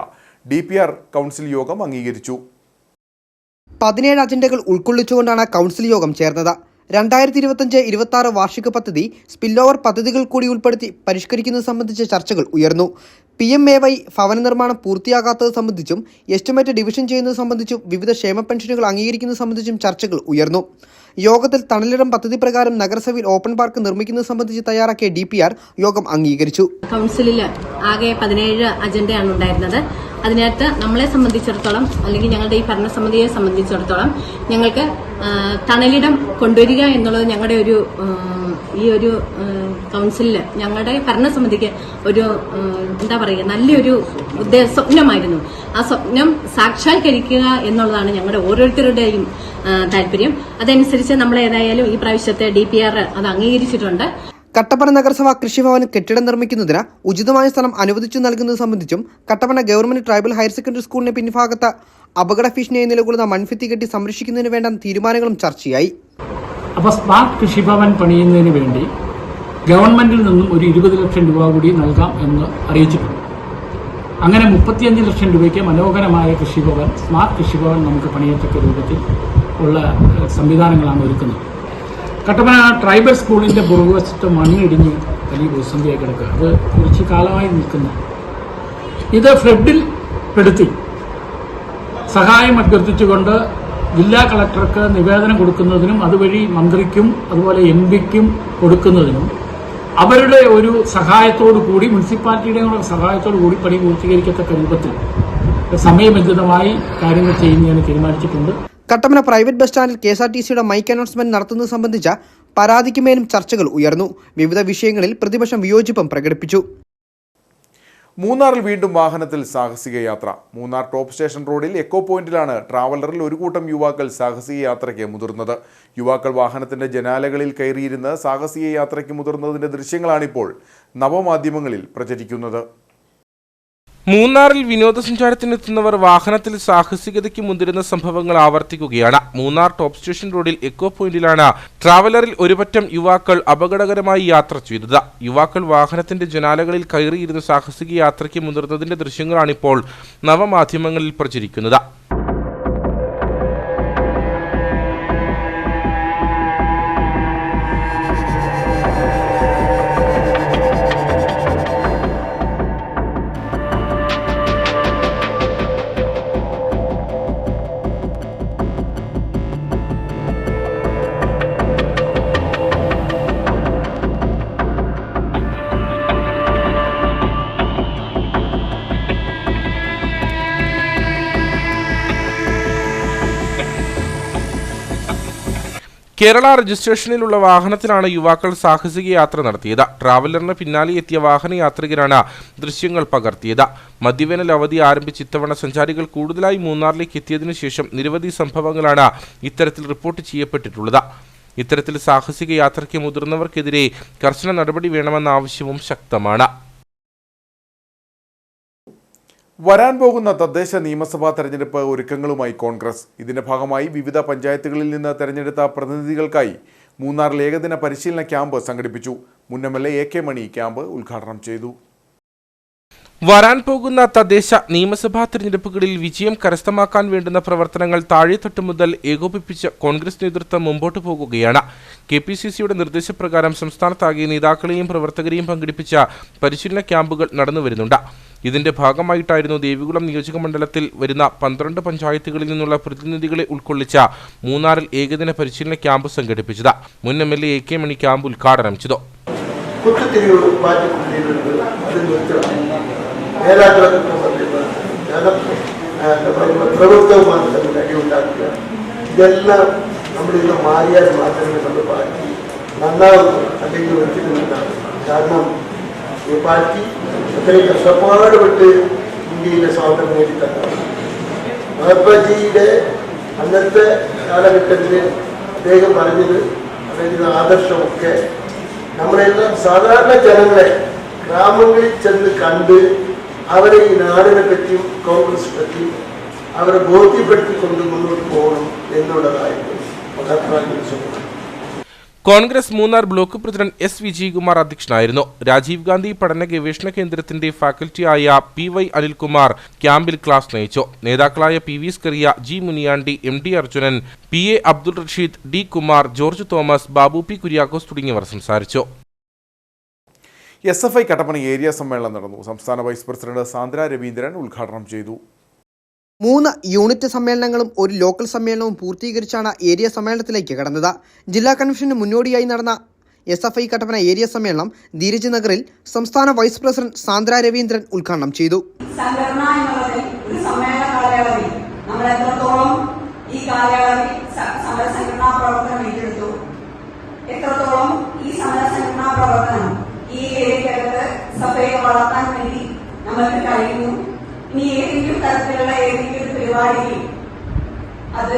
DPR കൗൺസിൽ യോഗം അംഗീകരിച്ചു. 17 അജണ്ടകൾ ഉൾക്കൊള്ളിച്ചുകൊണ്ടാണ് കൗൺസിൽ യോഗം ചേർന്നത്. 2025-26 വാർഷിക പദ്ധതി സ്പില്ലോവർ പദ്ധതികൾ കൂടി ഉൾപ്പെടുത്തി പരിഷ്കരിക്കുന്നത് സംബന്ധിച്ച ചർച്ചകൾ ഉയർന്നു. PMAY ഭവന നിർമ്മാണം പൂർത്തിയാകാത്തത് സംബന്ധിച്ചും എസ്റ്റിമേറ്റ് ഡിവിഷൻ ചെയ്യുന്നത് സംബന്ധിച്ചും വിവിധ ക്ഷേമ പെൻഷനുകൾ അംഗീകരിക്കുന്നത് സംബന്ധിച്ചും ചർച്ചകൾ ഉയർന്നു. യോഗത്തിൽ തണലിടം പദ്ധതി പ്രകാരം നഗരസഭയിൽ ഓപ്പൺ പാർക്ക് നിർമ്മിക്കുന്നത് സംബന്ധിച്ച് തയ്യാറാക്കിയ DPR യോഗം അംഗീകരിച്ചു. കൗൺസിലിൽ ആകെ 17 അജണ്ടയാണ് ഉണ്ടായിരുന്നത്. അതിനകത്ത് നമ്മളെ സംബന്ധിച്ചിടത്തോളം അല്ലെങ്കിൽ ഞങ്ങളുടെ ഈ ഭരണസമിതിയെ സംബന്ധിച്ചിടത്തോളം ഞങ്ങൾക്ക് തണലിടം കൊണ്ടുവരിക എന്നുള്ളത് ഞങ്ങളുടെ ഈ ഒരു കൗൺസിലിൽ ഞങ്ങളുടെ ഭരണസമിതിക്ക് ഒരു എന്താ പറയുക നല്ലൊരു സ്വപ്നമായിരുന്നു. ആ സ്വപ്നം സാക്ഷാത്കരിക്കുക എന്നുള്ളതാണ് ഞങ്ങളുടെ ഓരോരുത്തരുടെയും താല്പര്യം. അതനുസരിച്ച് നമ്മൾ ഏതായാലും ഈ പ്രാവശ്യത്തെ DPR അത് അംഗീകരിച്ചിട്ടുണ്ട്. കട്ടപ്പന നഗരസഭ കൃഷിഭവൻ കെട്ടിടം നിർമ്മിക്കുന്നതിന് ഉചിതമായ സ്ഥലം അനുവദിച്ചു നൽകുന്നത് സംബന്ധിച്ചും Kattappana government tribal higher secondary സ്കൂളിന്റെ പിൻഭാഗത്ത് അപകട ഭീഷണിയായി നിലകൊള്ളുന്ന മൺഭിത്തി കെട്ടി സംരക്ഷിക്കുന്നതിന് വേണ്ട തീരുമാനങ്ങളും ചർച്ചയായി. അപ്പോൾ സ്മാർട്ട് കൃഷിഭവൻ പണിയുന്നതിന് വേണ്ടി ഗവൺമെന്റിൽ നിന്നും ഒരു 20 ലക്ഷം രൂപ കൂടി നൽകാം എന്ന് അറിയിച്ചിട്ടുണ്ട്. അങ്ങനെ 35 ലക്ഷം രൂപയ്ക്ക് മനോഹരമായ കൃഷിഭവൻ, സ്മാർട്ട് കൃഷിഭവൻ നമുക്ക് പണിയത്തക്ക രൂപത്തിൽ ഉള്ള സംവിധാനങ്ങളാണ് ഒരുക്കുന്നത്. കട്ടപ്പന ട്രൈബൽ സ്കൂളിന്റെ പുറകുവശത്ത് മണ്ണിടിഞ്ഞ് വലിയ പ്രതിസന്ധിയായി കിടക്കുക. അത് കുറച്ച് കാലമായി നിൽക്കുന്നു. ഇത് ഫ്ലഡിൽ പെടുത്തി സഹായം അഭ്യർത്ഥിച്ചുകൊണ്ട് ജില്ലാ കളക്ടർക്ക് നിവേദനം കൊടുക്കുന്നതിനും അതുവഴി മന്ത്രിക്കും അതുപോലെ MPക്കും കൊടുക്കുന്നതിനും അവരുടെ ഒരു സഹായത്തോടു കൂടി മുനിസിപ്പാലിറ്റിയുടെ സഹായത്തോടു കൂടി പണി പൂർത്തീകരിക്കത്തക്ക രൂപത്തിൽ സമയബന്ധിതമായി കാര്യങ്ങൾ ചെയ്യുന്നതിന് തീരുമാനിച്ചിട്ടുണ്ട്. കട്ടപ്പന പ്രൈവറ്റ് ബസ് സ്റ്റാൻഡിൽ KSRTCയുടെ മൈക്ക് അനൗൺസ്മെന്റ് നടത്തുന്നത് സംബന്ധിച്ച പരാതിക്കുമേലും ചർച്ചകൾ ഉയർന്നു. വിവിധ വിഷയങ്ങളിൽ പ്രതിപക്ഷം വിയോജിപ്പും പ്രകടിപ്പിച്ചു. മൂന്നാറിൽ വീണ്ടും വാഹനത്തിൽ സാഹസിക യാത്ര. മൂന്നാർ ടോപ്പ് സ്റ്റേഷൻ റോഡിൽ എക്കോ പോയിന്റിലാണ് ട്രാവലറിൽ ഒരു കൂട്ടം യുവാക്കൾ സാഹസിക യാത്രയ്ക്ക് മുതിർന്നത്. യുവാക്കൾ വാഹനത്തിന്റെ ജനാലകളിൽ കയറിയിരുന്ന് സാഹസിക യാത്രയ്ക്ക് മുതിർന്നതിന്റെ ദൃശ്യങ്ങളാണിപ്പോൾ നവമാധ്യമങ്ങളിൽ പ്രചരിക്കുന്നത്. മൂന്നാറിൽ വിനോദസഞ്ചാരത്തിനെത്തുന്നവർ വാഹനത്തിൽ സാഹസികതയ്ക്ക് മുതിരുന്ന സംഭവങ്ങൾ ആവർത്തിക്കുകയാണ്. മൂന്നാർ ടോപ്പ് സ്റ്റേഷൻ റോഡിൽ എക്കോ പോയിന്റിലാണ് ട്രാവലറിൽ ഒരുപറ്റം യുവാക്കൾ അപകടകരമായി യാത്ര ചെയ്തത്. യുവാക്കൾ വാഹനത്തിന്റെ ജനാലകളിൽ കയറിയിരുന്ന സാഹസിക യാത്രയ്ക്ക് മുതിർന്നതിന്റെ ദൃശ്യങ്ങളാണിപ്പോൾ നവമാധ്യമങ്ങളിൽ പ്രചരിക്കുന്നത്. കേരള രജിസ്ട്രേഷനിലുള്ള വാഹനത്തിലാണ് യുവാക്കൾ സാഹസിക യാത്ര നടത്തിയത്. ട്രാവലറിന് പിന്നാലെ എത്തിയ വാഹനയാത്രികരാണ് ദൃശ്യങ്ങൾ പകർത്തിയത്. മദ്യവേനൽ അവധി ആരംഭിച്ച് ഇത്തവണ സഞ്ചാരികൾ കൂടുതലായി മൂന്നാറിലേക്ക് എത്തിയതിനു ശേഷം നിരവധി സംഭവങ്ങളാണ് ഇത്തരത്തിൽ റിപ്പോർട്ട് ചെയ്യപ്പെട്ടിട്ടുള്ളത്. ഇത്തരത്തിൽ സാഹസിക യാത്രയ്ക്ക് മുതിർന്നവർക്കെതിരെ കർശന നടപടി വേണമെന്ന ആവശ്യവും ശക്തമാണ്. വരാൻ പോകുന്ന തദ്ദേശ നിയമസഭാ തെരഞ്ഞെടുപ്പ് ഒരുക്കങ്ങളുമായി കോൺഗ്രസ്. ഇതിന്റെ ഭാഗമായി വിവിധ പഞ്ചായത്തുകളിൽ നിന്ന് തെരഞ്ഞെടുത്ത പ്രതിനിധികൾക്കായി മൂന്നാറിൽ ഏകദിന പരിശീലന ക്യാമ്പ് സംഘടിപ്പിച്ചു. മുൻ MLA AK മണി ക്യാമ്പ് ഉദ്ഘാടനം ചെയ്തു. വരാൻ പോകുന്ന തദ്ദേശ നിയമസഭാ തെരഞ്ഞെടുപ്പുകളിൽ വിജയം കരസ്ഥമാക്കാൻ വേണ്ടുന്ന പ്രവർത്തനങ്ങൾ താഴെത്തട്ട് മുതൽ ഏകോപിപ്പിച്ച് കോൺഗ്രസ് നേതൃത്വം മുമ്പോട്ട് പോകുകയാണ്. KPCCയുടെ നിർദ്ദേശപ്രകാരം സംസ്ഥാനത്താകെ നേതാക്കളെയും പ്രവർത്തകരെയും പങ്കെടുപ്പിച്ച പരിശീലന ക്യാമ്പുകൾ നടന്നുവരുന്നുണ്ട്. ഇതിന്റെ ഭാഗമായിട്ടായിരുന്നു ദേവികുളം നിയോജക മണ്ഡലത്തിൽ വരുന്ന 12 പഞ്ചായത്തുകളിൽ നിന്നുള്ള പ്രതിനിധികളെ ഉൾക്കൊള്ളിച്ച മൂന്നാറിൽ ഏകദിന പരിശീലന ക്യാമ്പ് സംഘടിപ്പിച്ചത്. മുൻ MLA AK മണി ക്യാമ്പ് ഉദ്ഘാടനം ചെയ്തു. ഇതെല്ലാം നമ്മളിന്ന് മാറിയാൽ മാത്രമേ നമ്മുടെ പാർട്ടി നന്നാകും, അല്ലെങ്കിൽ ഒരിക്കലും. കാരണം ഈ പാർട്ടി അത്രയും കഷ്ടപ്പാട് വിട്ട് ഇന്ത്യയിലെ സ്വാതന്ത്ര്യം നേടിത്തന്നാണ്. മഹാത്മാജിയുടെ അന്നത്തെ കാലഘട്ടത്തിൽ അദ്ദേഹം പറഞ്ഞത്, അല്ലെങ്കിൽ ആദർശമൊക്കെ നമ്മളെല്ലാം സാധാരണ ജനങ്ങളെ ഗ്രാമങ്ങളിൽ ചെന്ന് കണ്ട് അവരെ ഈ നാടിനെ പറ്റിയും കോൺഗ്രസ് പറ്റിയും അവരെ ബോധ്യപ്പെടുത്തിക്കൊണ്ട് മുന്നോട്ട് പോകണം എന്നുള്ളതായിരുന്നു മഹാത്മാജിയുടെ സ്വപ്നം. Congress Munnar block president S. Vijayakumar അധ്യക്ഷനായിരുന്നു. രാജീവ് ഗാന്ധി പഠന ഗവേഷണ കേന്ദ്രത്തിന്റെ ഫാക്കൽറ്റിയായ PY അനിൽകുമാർ ക്യാമ്പിൽ ക്ലാസ് നയിച്ചു. നേതാക്കളായ PV Scaria, G. Muniyandi, MD Arjunan, PA Abdul Rasheed, D. Kumar, George Thomas, Babu P. Kuriakose തുടങ്ങിയവർ സംസാരിച്ചു. SFI കട്ടപ്പന ഏരിയ സമ്മേളനം നടന്നു. സംസ്ഥാന വൈസ് പ്രസിഡന്റ് സാന്ദ്ര രവീന്ദ്രൻ ഉദ്ഘാടനം ചെയ്തു. 3 യൂണിറ്റ് സമ്മേളനങ്ങളും ഒരു ലോക്കൽ സമ്മേളനവും പൂർത്തീകരിച്ചാണ് ഏരിയ സമ്മേളനത്തിലേക്ക് കടന്നത്. ജില്ലാ കൺവെൻഷന് മുന്നോടിയായി നടന്ന SFI കട്ടപ്പന ഏരിയ സമ്മേളനം ധീരജ് നഗറിൽ സംസ്ഥാന വൈസ് പ്രസിഡന്റ് സാന്ദ്ര രവീന്ദ്രൻ ഉദ്ഘാടനം ചെയ്തു. ഇനി ഏതെങ്കിലും തരത്തിലുള്ള ഏതെങ്കിലും പരിപാടിയിൽ അത്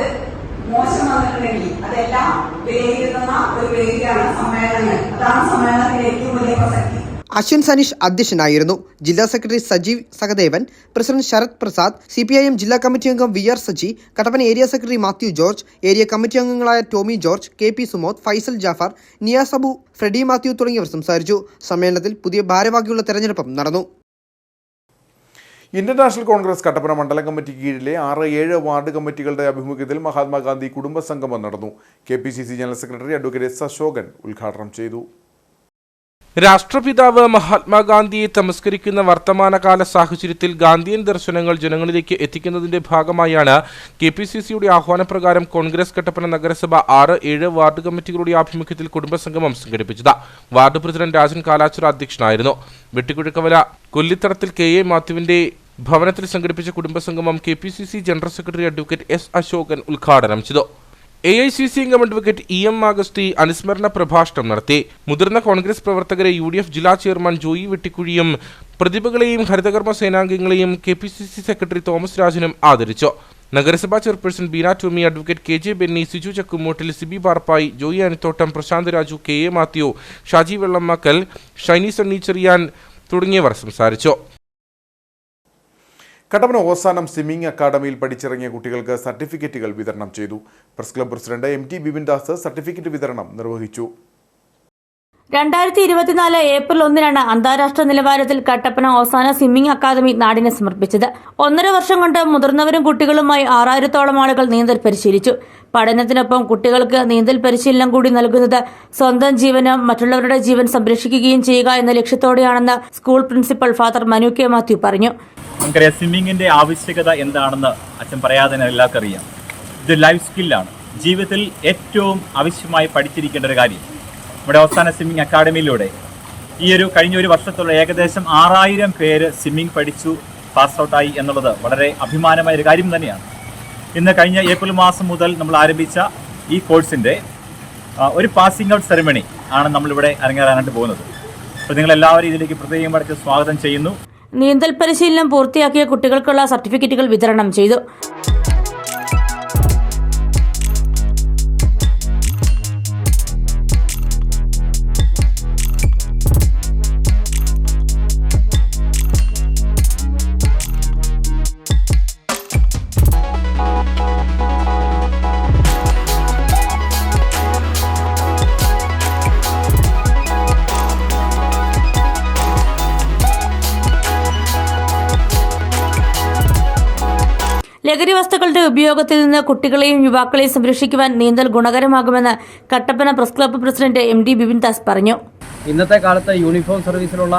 മോശം വന്നിട്ടുണ്ടെങ്കിൽ അതെല്ലാം വിലയിരുത്തുന്ന ഒരു വേദിയാണ് സമ്മേളനങ്ങൾ. അതാണ് സമ്മേളനത്തിന്റെ ഏറ്റവും വലിയ പ്രസക്തി. അശ്വിൻ സനീഷ് അധ്യക്ഷനായിരുന്നു. ജില്ലാ secretary Sajeev Sahadevan, president Sarath Prasad, CPIM ജില്ലാ കമ്മിറ്റി അംഗം VR Saji, Kattappana area secretary Mathew George, area committee അംഗങ്ങളായ ടോമി ജോർജ്, KP സുമോദ്, ഫൈസൽ ജാഫർ, നിയാസ് അബു, ഫ്രെഡി മാത്യു തുടങ്ങിയവർ സംസാരിച്ചു. സമ്മേളനത്തിൽ പുതിയ ഭാരവാഹികളുടെ തെരഞ്ഞെടുപ്പും നടന്നു. ഇന്ത്യൻ നാഷണൽ കോൺഗ്രസ് കട്ടപ്പന മണ്ഡലം കമ്മിറ്റിക്ക് കീഴിലെ 6-7 വാർഡ് കമ്മിറ്റികളുടെ ആഭിമുഖ്യത്തിൽ മഹാത്മാഗാന്ധി കുടുംബ സംഗമം നടന്നു. KPCC general secretary advocate S. Ashokan ഉദ്ഘാടനം ചെയ്തു. രാഷ്ട്രപിതാവ് മഹാത്മാഗാന്ധിയെ തമസ്കരിക്കുന്ന വർത്തമാനകാല സാഹചര്യത്തിൽ ഗാന്ധിയൻ ദർശനങ്ങൾ ജനങ്ങളിലേക്ക് എത്തിക്കുന്നതിന്റെ ഭാഗമായാണ് KPCCയുടെ ആഹ്വാനപ്രകാരം കോൺഗ്രസ് കട്ടപ്പന നഗരസഭ 6-7 വാർഡ് കമ്മിറ്റികളുടെ ആഭിമുഖ്യത്തിൽ കുടുംബസംഗമം സംഘടിപ്പിച്ചത്. വാർഡ് പ്രസിഡന്റ് രാജൻ കാലാച്ചുറ അധ്യക്ഷനായിരുന്നു. വെട്ടിക്കുഴക്കവല കൊല്ലിത്തടത്തിൽ KA മാത്യുവിന്റെ ഭവനത്തിൽ സംഘടിപ്പിച്ച കുടുംബസംഗമം KPCC general secretary advocate S. Ashokan ഉദ്ഘാടനം ചെയ്തു. AICC അംഗം അഡ്വക്കേറ്റ് EM ആഗസ്റ്റി അനുസ്മരണ പ്രഭാഷണം നടത്തി. മുതിർന്ന കോൺഗ്രസ് പ്രവർത്തകരെ UDF ജില്ലാ ചെയർമാൻ ജോയി വെട്ടിക്കുഴിയും പ്രതിഭകളെയും ഹരിതകർമ്മ സേനാംഗങ്ങളെയും KPCC സെക്രട്ടറി തോമസ് രാജനും ആദരിച്ചു. നഗരസഭാ chairperson Beena Tomy, advocate KJ Benny, Siju Chakkumoottil, Sibi Parppai, Joy Anithottam, Prasanth Raju, KA Mathew, Shaji Vellammakkal, Shiny Sunny Cherian തുടങ്ങിയവർ സംസാരിച്ചു. കട്ടപ്പന ഓസാനം സ്വിമ്മിംഗ് അക്കാദമിയിൽ പഠിച്ചിറങ്ങിയ കുട്ടികൾക്ക് സർട്ടിഫിക്കറ്റുകൾ വിതരണം ചെയ്തു. Press club president MT Bipin Das certificate വിതരണം നിർവഹിച്ചു. 2024 ഏപ്രിൽ 1 അന്താരാഷ്ട്ര നിലവാരത്തിൽ കട്ടപ്പന ഓസാന സ്വിമ്മിംഗ് അക്കാദമി നാടിനെ സമർപ്പിച്ചത്. 1.5 വർഷം കൊണ്ട് മുതിർന്നവരും കുട്ടികളുമായി 6000-ഓളം ആളുകൾ നീന്തൽ പരിശീലിച്ചു. പഠനത്തിനൊപ്പം കുട്ടികൾക്ക് നീന്തൽ പരിശീലനം കൂടി നൽകുന്നത് സ്വന്തം ജീവനും മറ്റുള്ളവരുടെ ജീവൻ സംരക്ഷിക്കുകയും ചെയ്യുക എന്ന ലക്ഷ്യത്തോടെയാണെന്ന് school principal father Manu K. Mathew പറഞ്ഞു. നമുക്കറിയാം സ്വിമ്മിങ്ങിന്റെ ആവശ്യകത എന്താണെന്ന് അച്ഛൻ പറയാതെ എല്ലാവർക്കും അറിയാം. ഇത് ലൈഫ് സ്കില്ലാണ്. ജീവിതത്തിൽ ഏറ്റവും ആവശ്യമായി പഠിച്ചിരിക്കേണ്ട ഒരു കാര്യം. നമ്മുടെ അവസാന സ്വിമ്മിംഗ് അക്കാദമിയിലൂടെ കഴിഞ്ഞ ഒരു വർഷത്തുള്ള ഏകദേശം 6000 പേര് സ്വിമ്മിംഗ് പഠിച്ചു പാസ് ഔട്ടായി എന്നുള്ളത് വളരെ അഭിമാനമായ ഒരു കാര്യം തന്നെയാണ്. ഇന്ന് കഴിഞ്ഞ ഏപ്രിൽ മാസം മുതൽ നമ്മൾ ആരംഭിച്ച ഈ കോഴ്സിൻ്റെ ഒരു പാസിംഗ് ഔട്ട് സെറമണി ആണ് നമ്മളിവിടെ അരങ്ങേറാനായിട്ട് പോകുന്നത്. അപ്പോൾ നിങ്ങളെല്ലാവരും ഇതിലേക്ക് പ്രത്യേകം സ്വാഗതം ചെയ്യുന്നു. നീന്തൽ പരിശീലനം പൂർത്തിയാക്കിയ കുട്ടികൾക്കുള്ള സർട്ടിഫിക്കറ്റുകൾ വിതരണം ചെയ്തു. ലഹരി വസ്തുക്കളുടെ ഉപയോഗത്തിൽ നിന്ന് കുട്ടികളെയും യുവാക്കളെയും സംരക്ഷിക്കുവാൻ നീന്തൽ ഗുണകരമാകുമെന്ന് Kattappana press club president MT Bipin Das പറഞ്ഞു. ഇന്നത്തെ കാലത്ത് യൂണിഫോം സർവീസിലുള്ള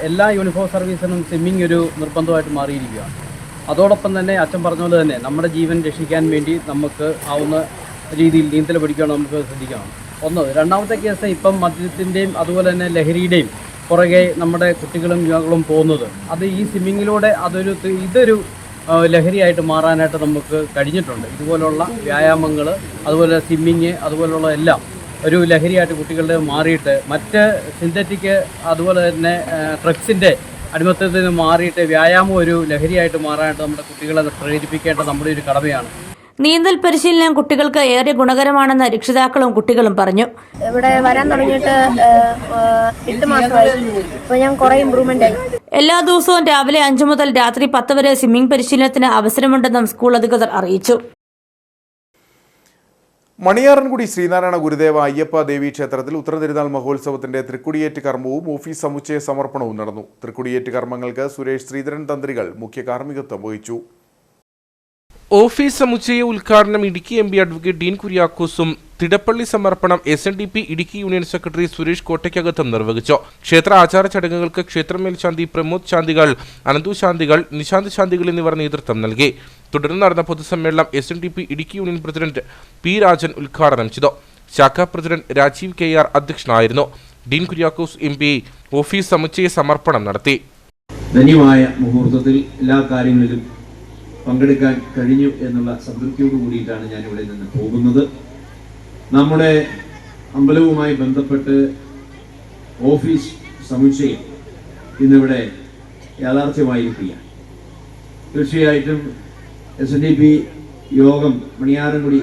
എല്ലാ യൂണിഫോം സർവീസിനും സ്വിമ്മിംഗ് ഒരു നിർബന്ധമായിട്ട് മാറിയിരിക്കുകയാണ്. അതോടൊപ്പം തന്നെ അച്ഛൻ പറഞ്ഞ പോലെ തന്നെ നമ്മുടെ ജീവൻ രക്ഷിക്കാൻ വേണ്ടി നമുക്ക് ആവുന്ന രീതിയിൽ നീന്തൽ പഠിക്കണം, നമുക്ക് ശ്രദ്ധിക്കണം. രണ്ടാമത്തെ കേസ് ഇപ്പം മദ്യത്തിൻ്റെയും അതുപോലെ തന്നെ ലഹരിയുടെയും പുറകെ നമ്മുടെ കുട്ടികളും യുവാക്കളും പോകുന്നത്. അത് ഈ സ്വിമ്മിങ്ങിലൂടെ ഇതൊരു ലഹരിയായിട്ട് മാറാനായിട്ട് നമുക്ക് കഴിഞ്ഞിട്ടുണ്ട്. ഇതുപോലുള്ള വ്യായാമങ്ങൾ, അതുപോലെ സ്വിമ്മിങ്, അതുപോലുള്ള എല്ലാം ഒരു ലഹരിയായിട്ട് കുട്ടികളുടെ മാറിയിട്ട് മറ്റ് സിന്തറ്റിക് അതുപോലെ തന്നെ ഡ്രഗ്സിൻ്റെ അടിമത്തത്തിൽ നിന്ന് മാറിയിട്ട് വ്യായാമം ഒരു ലഹരിയായിട്ട് മാറാനായിട്ട് നമ്മുടെ കുട്ടികളെ പ്രേരിപ്പിക്കേണ്ട നമ്മുടെ ഒരു കടമയാണ്. നീന്തൽ പരിശീലനം കുട്ടികൾക്ക് ഏറെ ഗുണകരമാണെന്ന് രക്ഷിതാക്കളും കുട്ടികളും പറഞ്ഞു. ഇവിടെ വരാൻ തുടങ്ങിയിട്ട് 8 മാസമായി. ഇപ്പോൾ ഞാൻ കുറേ ഇംപ്രൂവ്മെന്റ് ആയി. എല്ലാ ദിവസവും രാവിലെ 5 മുതൽ രാത്രി 10 വരെ സ്വിമ്മിംഗ് പരിശീലനത്തിന് അവസരമുണ്ടെന്നും സ്കൂൾ അധികൃതർ അറിയിച്ചു. മണിയാറൻകുടി ശ്രീനാരായണ ഗുരുദേവ അയ്യപ്പ ദേവി ക്ഷേത്രത്തിൽ ഉത്തരതിരുനാൾ മഹോത്സവത്തിന്റെ തൃക്കൊടിയേറ്റ് കർമ്മവും ഓഫീസ് സമുച്ചയ സമർപ്പണവും നടന്നു. തൃക്കൊടിയേറ്റ് കർമ്മങ്ങൾക്ക് സുരേഷ് ശ്രീധരൻ തന്ത്രികൾ മുഖ്യ കാർമ്മികത്വം വഹിച്ചു. ഓഫീസ് സമുച്ചയ ഉദ്ഘാടനം ഇടുക്കി MP അഡ്വക്കേറ്റ് ഡീൻ കുര്യാക്കോസും തിടപ്പള്ളി സമർപ്പണം SNDP Idukki union secretary Suresh കോട്ടയ്ക്കകത്തും നിർവഹിച്ചു. ക്ഷേത്ര ആചാര ചടങ്ങുകൾക്ക് ക്ഷേത്രമേൽശാന്തി പ്രമോദ് ശാന്തികൾ, അനന്തു ശാന്തികൾ, നിശാന്ത് ശാന്തികൾ എന്നിവർ നേതൃത്വം നൽകി. തുടർന്ന് നടന്ന പൊതുസമ്മേളനം SNDP Idukki union president P. Rajan ഉദ്ഘാടനം ചെയ്തു. ശാഖാ പ്രസിഡന്റ് രാജീവ് KR അധ്യക്ഷനായിരുന്നു. ഡീൻ കുര്യാക്കോസ് MP ഓഫീസ് സമുച്ചയ സമർപ്പണം നടത്തി. ധന്യമായ മുഹൂർത്തത്തിൽ എല്ലാ കാര്യങ്ങളിലും പങ്കെടുക്കാൻ കഴിഞ്ഞു എന്നുള്ള സംതൃപ്തിയോട് കൂടിയിട്ടാണ് ഞാനിവിടെ നിന്ന് പോകുന്നത്. നമ്മുടെ അമ്പലവുമായി ബന്ധപ്പെട്ട് ഓഫീസ് സമുച്ചയം ഇന്നിവിടെ യാഥാർത്ഥ്യമായിരിക്കുകയാണ്. തീർച്ചയായിട്ടും SNDP യോഗം മണിയാറൻകുടി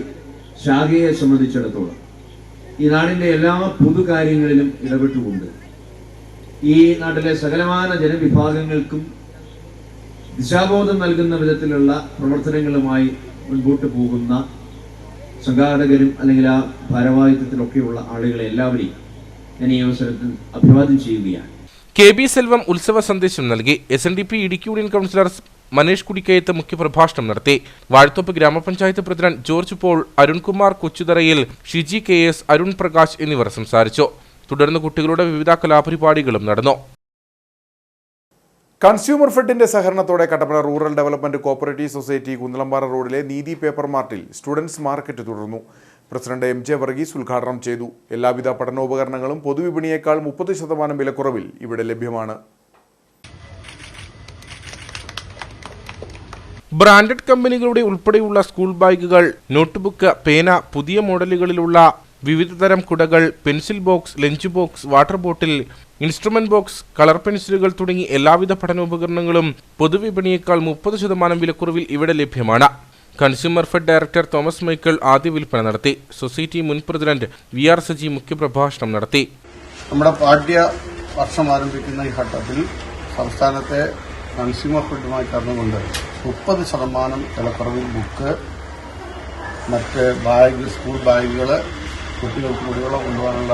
ശാഖയെ സംബന്ധിച്ചിടത്തോളം ഈ നാടിൻ്റെ എല്ലാ പൊതുകാര്യങ്ങളിലും ഇടപെട്ടുകൊണ്ട് ഈ നാട്ടിലെ സകലമാന ജനവിഭാഗങ്ങൾക്കും ദിശാബോധം നൽകുന്ന വിധത്തിലുള്ള പ്രവർത്തനങ്ങളുമായി മുൻപോട്ട് പോകുന്ന സംഘാടകരും അല്ലെങ്കിൽ ആ ഭാരവാഹിത്വത്തിലൊക്കെയുള്ള ആളുകളെ എല്ലാവരെയും ഞാൻ ഈ അവസരത്തിൽ അഭിവാദ്യം ചെയ്യുകയാണ്. KB സെൽവം ഉത്സവ സന്ദേശം നൽകി. SNDP Idukki union councillor Manesh Kudikkayath മുഖ്യപ്രഭാഷണം നടത്തി. വാഴത്തോപ്പ് ഗ്രാമപഞ്ചായത്ത് പ്രസിഡന്റ് ജോർജ് പോൾ, അരുൺകുമാർ കൊച്ചുതറയിൽ, ഷിജി KS, അരുൺ പ്രകാശ് എന്നിവർ സംസാരിച്ചു. തുടർന്ന് കുട്ടികളുടെ വിവിധ കലാപരിപാടികളും നടന്നു. കൺസ്യൂമർ ഫെഡിന്റെ സഹകരണത്തോടെ Kattappana rural development cooperative society Kunnalampara റോഡിലെ നീതി പേപ്പർ മാർട്ടിൽ സ്റ്റുഡൻസ് മാർക്കറ്റ് തുടർന്നു. പ്രസിഡന്റ് MJ വർഗീസ് ഉദ്ഘാടനം ചെയ്തു. എല്ലാവിധ പഠനോപകരണങ്ങളും പൊതുവിപണിയേക്കാൾ 30% വിലക്കുറവിൽ ഇവിടെ ലഭ്യമാണ്. ബ്രാൻഡഡ് കമ്പനികളുടെ ഉൾപ്പെടെയുള്ള സ്കൂൾ ബാഗുകൾ, നോട്ട്ബുക്ക്, പേന, പുതിയ മോഡലുകളിലുള്ള വിവിധതരം കുടകൾ, pencil box, lunch box, water bottle, instrument box, colour പെൻസിലുകൾ തുടങ്ങി എല്ലാവിധ പഠനോപകരണങ്ങളും പൊതുവിപണിയേക്കാൾ 30% വിലക്കുറവിൽ ഇവിടെ ലഭ്യമാണ്. Consumer fed director Thomas Michael ആദ്യ വിൽപ്പന നടത്തി. സൊസൈറ്റി മുൻ പ്രസിഡന്റ് VR സജി മുഖ്യപ്രഭാഷണം നടത്തി. നമ്മുടെ പാഠ്യ വർഷം ആരംഭിക്കുന്ന ഈ ഘട്ടത്തിൽ സംസ്ഥാനത്തെ കൺസ്യൂമർ ഫെഡുമായി ചേർന്നുകൊണ്ട് 30% വിലക്കുറവിൽ ബുക്ക്, മറ്റ് ബാഗ്, സ്കൂൾ ബാഗുകൾ, കുട്ടികൾക്ക് കുടിവെള്ളം കൊണ്ടുപോകാനുള്ള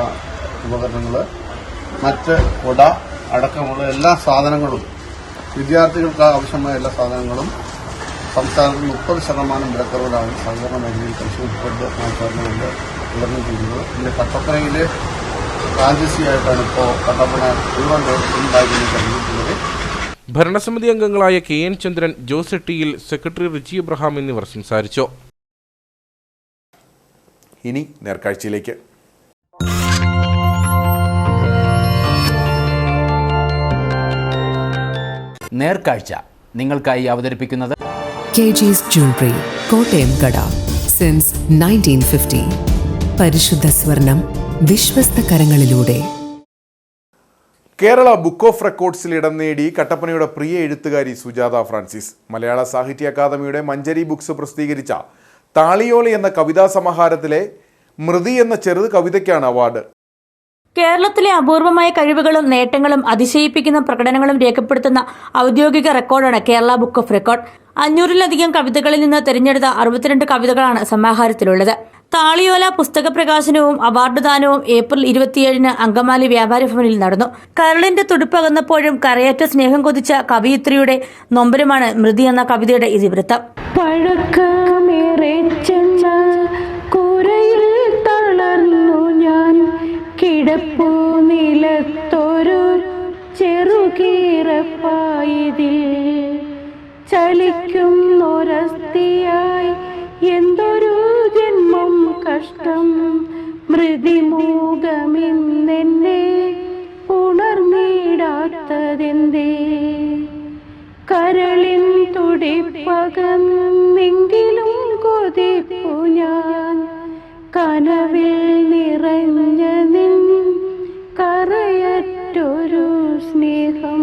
ഉപകരണങ്ങൾ, മറ്റ് കുട അടക്കമുള്ള എല്ലാ സാധനങ്ങളും, വിദ്യാർത്ഥികൾക്ക് ആവശ്യമായ എല്ലാ സാധനങ്ങളും സംസ്ഥാനത്ത് 30% വിലക്കുറവിലാണ് സഹകരണ മേഖലയിൽ കൺസ്യൂമർ ഫെഡുമായി ചേർന്നുകൊണ്ട് ഉയർന്നു ചെയ്യുന്നത്. ഇതിന്റെ കട്ടപ്പനയിലെ ഫ്രാഞ്ചൈസിയായിട്ടാണ് ഇപ്പോൾ കട്ടപ്പന മുഴുവൻ സ്കൂൾ ബാഗിനെ കഴിഞ്ഞിട്ടുള്ളത്. ഭരണസമിതി അംഗങ്ങളായ KN ചന്ദ്രൻ, ജോസ് എട്ടിയിൽ, സെക്രട്ടറി റിജി എബ്രഹാം എന്നിവർ സംസാരിച്ചു. ഇനി നേർക്കാഴ്ചയിലേക്ക്. നേർക്കാഴ്ച നിങ്ങൾക്കായി അവതരിപ്പിക്കുന്നത് KG's Jewelry, കോട്ടയം കട, സിൻസ് 1950. പരിശുദ്ധ സ്വർണം വിശ്വസ്ത കരങ്ങളിലൂടെ. കേരള ബുക്ക് ഓഫ് റെക്കോർഡ്സിൽ ഇടം നേടി കട്ടപ്പനയുടെ പ്രിയ എഴുത്തുകാരി സുജാത ഫ്രാൻസിസ്. മലയാള സാഹിത്യ അക്കാദമിയുടെ മഞ്ചരി ബുക്സ് പ്രസിദ്ധീകരിച്ച താളിയോല എന്ന കവിതാ സമാഹാരത്തിലെ മൃതി എന്ന ചെറു കവിതയ്ക്കാണ് അവാർഡ്. കേരളത്തിലെ അപൂർവമായ കഴിവുകളും നേട്ടങ്ങളും അതിശയിപ്പിക്കുന്ന പ്രകടനങ്ങളും രേഖപ്പെടുത്തുന്ന ഔദ്യോഗിക റെക്കോർഡാണ് കേരള ബുക്ക് ഓഫ് റെക്കോർഡ്. 500-ലധികം കവിതകളിൽ നിന്ന് തിരഞ്ഞെടുത്ത 62 കവിതകളാണ് സമാഹാരത്തിലുള്ളത്. താളിയോല പുസ്തക പ്രകാശനവും അവാർഡ് ദാനവും ഏപ്രിൽ 27 അങ്കമാലി വ്യാപാരി ഭവനിൽ നടന്നു. കരളിന്റെ തുടിപ്പകന്നപ്പോഴും കരയറ്റ സ്നേഹം കൊതിച്ച കവിയിത്രിയുടെ നൊമ്പരമാണ് മൃതി എന്ന കവിതയുടെ ഇതിവൃത്തം. കിടപ്പു നിലത്തൊരു ചെറുകീറപ്പായതിൽ ചലിക്കുന്നൊരസ്ഥിയായി എന്തൊരു ജന്മം കഷ്ടം മൃതിമൂകമെന്നെന്നെ ഉണർന്നിടാത്തതെന്തേ കരളിൻ തുടിപ്പകന്നെങ്കിലും കൊതിപ്പു ഞാൻ കനവിൽ നിറഞ്ഞ നിൻ കരയറ്റൊരു സ്നേഹം.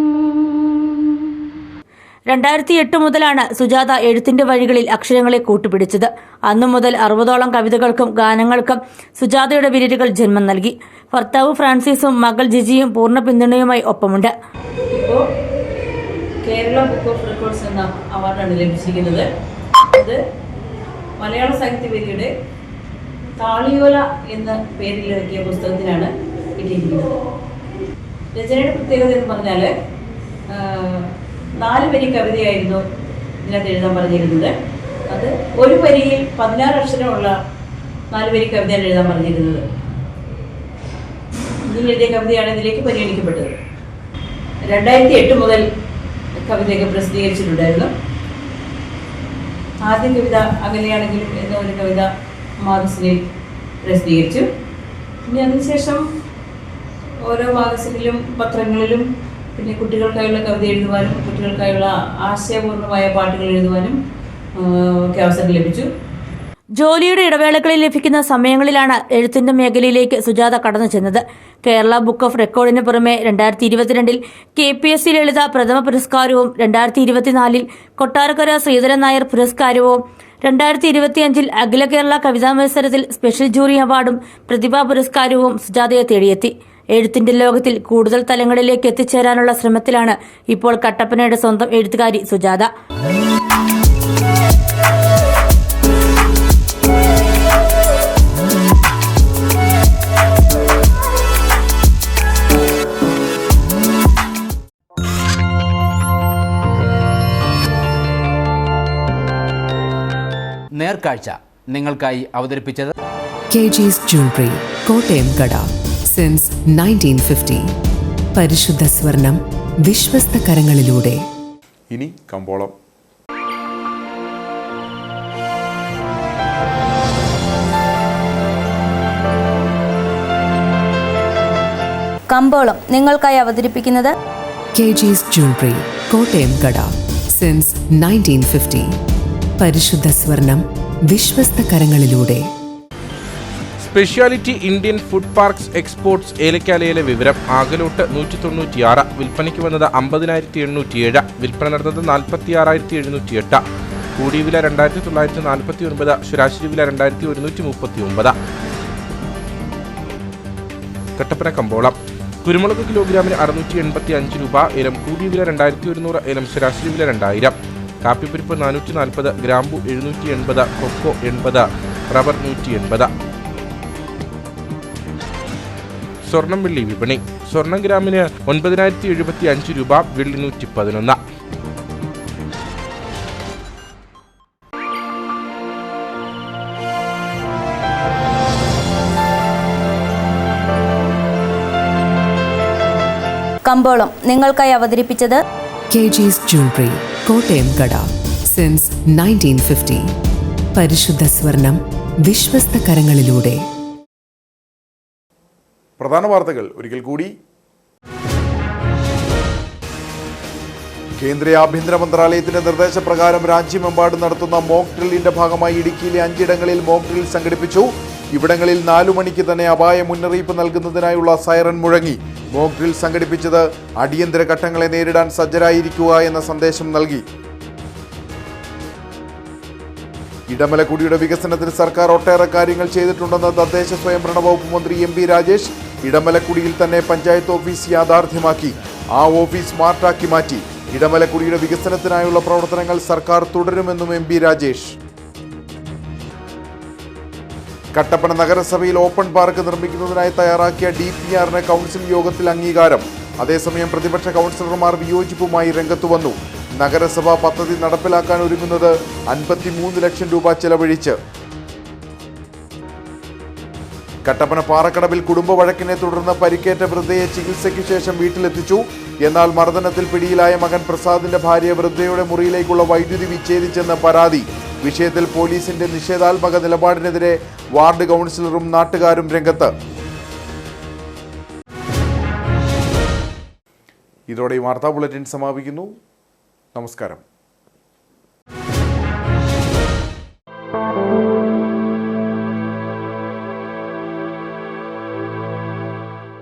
2008 മുതലാണ് സുജാത എഴുത്തിന്റെ വഴികളിൽ അക്ഷരങ്ങളെ കൂട്ടുപിടിച്ചത്. അന്നു മുതൽ 60ഓളം കവിതകൾക്കും ഗാനങ്ങൾക്കും സുജാതയുടെ വിരലുകൾ ജന്മം നൽകി. ഭർത്താവ് ഫ്രാൻസിസും മകൾ ജിജിയും പൂർണ്ണ പിന്തുണയുമായി ഒപ്പമുണ്ട്. ഇപ്പോൾ കേരള ബുക്ക് ഓഫ് റെക്കോർഡ്സ് എന്ന അവാർഡാണ് ലഭിച്ചിരിക്കുന്നത്. അത് മലയാള സാഹിത്യവേദിയുടെ താളിയോല എന്ന പേരിലിറക്കിയ പുസ്തകത്തിനാണ് കിട്ടിയിരിക്കുന്നത്. രചനയുടെ പ്രത്യേകത എന്ന് പറഞ്ഞാൽ 4 വരി കവിതയായിരുന്നു ഇതിനകത്ത് എഴുതാൻ പറഞ്ഞിരുന്നത്. അത് ഒരു വരിയിൽ 16 അക്ഷരമുള്ള 4 വരി കവിതയാണ് എഴുതാൻ പറഞ്ഞിരുന്നത്. ഇതിൽ എഴുതിയ കവിതയാണ് ഇതിലേക്ക് പരിഗണിക്കപ്പെട്ടത്. 2008 മുതൽ കവിതയൊക്കെ പ്രസിദ്ധീകരിച്ചിട്ടുണ്ടായിരുന്നു. ആദ്യ കവിത അകലെയാണെങ്കിലും എന്ന ഒരു കവിത മാഗസിനിൽ പ്രസിദ്ധീകരിച്ചു. പിന്നെ അതിനുശേഷം ഓരോ മാഗസിനിലും പത്രങ്ങളിലും പിന്നെ കുട്ടികൾക്കായുള്ള കവിത എഴുതുവാനും കുട്ടികൾക്കായുള്ള ആശയപൂർണ്ണമായ പാട്ടുകൾ എഴുതുവാനും ഒക്കെ അവസരം ലഭിച്ചു. ജോലിയുടെ ഇടവേളകളിൽ ലഭിക്കുന്ന സമയങ്ങളിലാണ് എഴുത്തിന്റെ മേഖലയിലേക്ക് സുജാത കടന്നു ചെന്നത്. കേരള ബുക്ക് ഓഫ് റെക്കോർഡിന് പുറമെ 2022 KPSC ലളിത പ്രഥമ പുരസ്കാരവും 2024 കൊട്ടാരക്കര ശ്രീധരൻ നായർ പുരസ്കാരവും 2025 അഖില കേരള കവിതാ മത്സരത്തിൽ സ്പെഷ്യൽ ജൂറി അവാർഡും പ്രതിഭാ പുരസ്കാരവും സുജാതയെ തേടിയെത്തി. എഴുത്തിന്റെ ലോകത്തിൽ കൂടുതൽ തലങ്ങളിലേക്ക് എത്തിച്ചേരാനുള്ള ശ്രമത്തിലാണ് ഇപ്പോൾ കട്ടപ്പനയുടെ സ്വന്തം എഴുത്തുകാരി സുജാത. നേർക്കാഴ്ച നിങ്ങൾക്കായി അവതരിപ്പിച്ചത് KG's Jewelry, കോട്ടയം കട, സിൻസ് 1950. പരിശുദ്ധ സ്വർണം വിശ്വസ്ത കരങ്ങളിലൂടെ. ഇനി കമ്പോളം. കമ്പോളം നിങ്ങൾക്കായി അവതരിപ്പിക്കുന്നത് KG's Jewelry, കോട്ടയം കട, സിൻസ് 1950. പരിശുദ്ധ സ്വർണം വിശ്വസ്ത കരങ്ങളിലൂടെ. Speciality Indian food parks exports ഏലക്കാലയിലെ വിവരം. ആകലോട്ട് 196, വിൽപ്പനയ്ക്ക് വന്നത് 50,807, വിൽപ്പന നടന്നത് 46,708. കൂടിയ വില 2,949, ശരാശരി വില 2,139. കട്ടപ്പന കമ്പോളം. കുരുമുളക് കിലോഗ്രാമിന് 685 രൂപ, ഏലം കൂടിയ വില 2,100, ഏലം ശരാശരി വില 2,000. കാപ്പിപ്പരിപ്പ് 440, ഗ്രാമ്പു 780, കൊക്കോ 80, റബ്ബർ 180. സ്വർണം വെള്ളി വിപണി. സ്വർണം ഗ്രാമിന് 9,075 രൂപ, വെള്ളി 111. കമ്പോളം നിങ്ങൾക്കായി അവതരിപ്പിച്ചത് KG's Jewelry, കോട്ടയം കട. സിൻസ് 1950. പരിശുദ്ധ സ്വർണം വിശ്വസ്ത കരങ്ങളിലൂടെ. പ്രധാന വാർത്തകൾ ഒരിക്കൽ കൂടി. കേന്ദ്ര ആഭ്യന്തര മന്ത്രാലയത്തിന്റെ നിർദ്ദേശപ്രകാരം രാജ്യമെമ്പാടും നടത്തുന്ന മോക്ക് ഡ്രില്ലിന്റെ ഭാഗമായി ഇടുക്കിയിലെ 5 ഇടങ്ങളിൽ മോക്ക് ഡ്രിൽ സംഘടിപ്പിച്ചു. ഇവിടങ്ങളിൽ 4 മണിക്ക് തന്നെ അപായ മുന്നറിയിപ്പ് നൽകുന്നതിനായുള്ള സൈറൺ മുഴങ്ങി. മോക്ക് ഡ്രിൽ സംഘടിപ്പിച്ചത് അടിയന്തര ഘട്ടങ്ങളെ നേരിടാൻ സജ്ജരായിരിക്കുക എന്ന സന്ദേശം നൽകി. ഇടമലക്കുടിയുടെ വികസനത്തിന് സർക്കാർ ഒട്ടേറെ കാര്യങ്ങൾ ചെയ്തിട്ടുണ്ടെന്ന് തദ്ദേശ സ്വയംഭരണ വകുപ്പ് മന്ത്രി MP രാജേഷ്. ഇടമലക്കുടിയിൽ തന്നെ പഞ്ചായത്ത് ഓഫീസ് യാഥാർത്ഥ്യമാക്കി. ആ ഓഫീസ് സ്മാർട്ടാക്കി മാറ്റി. ഇടമലക്കുടിയുടെ വികസനത്തിനായുള്ള പ്രവർത്തനങ്ങൾ സർക്കാർ തുടരുമെന്നും MP രാജേഷ്. കട്ടപ്പന നഗരസഭയിൽ ഓപ്പൺ പാർക്ക് നിർമ്മിക്കുന്നതിനായി തയ്യാറാക്കിയ DPR-ന് കൗൺസിൽ യോഗത്തിൽ അംഗീകാരം. അതേസമയം പ്രതിപക്ഷ കൗൺസിലർമാർ വിയോജിപ്പുമായി രംഗത്തു വന്നു. നഗരസഭ പദ്ധതി നടപ്പിലാക്കാൻ ഒരുങ്ങുന്നത് 53 ലക്ഷം രൂപ ചെലവഴിച്ച്. കട്ടപ്പന പാറക്കടവിൽ കുടുംബ വഴക്കിനെ തുടർന്ന് പരിക്കേറ്റ വൃദ്ധയെ ചികിത്സയ്ക്ക് ശേഷം വീട്ടിലെത്തിച്ചു. എന്നാൽ മർദ്ദനത്തിൽ പിടിയിലായ മകൻ പ്രസാദിന്റെ ഭാര്യ വൃദ്ധയുടെ മുറിയിലേക്കുള്ള വൈദ്യുതി വിച്ഛേദിച്ചെന്ന് പരാതി. വിഷയത്തിൽ പോലീസിന്റെ നിഷേധാത്മക നിലപാടിനെതിരെ വാർഡ് കൗൺസിലറും നാട്ടുകാരും രംഗത്ത്. ഇതോടെ ഈ വാർത്താ ബുള്ളറ്റിൻ സമാപിക്കുന്നു. നമസ്കാരം.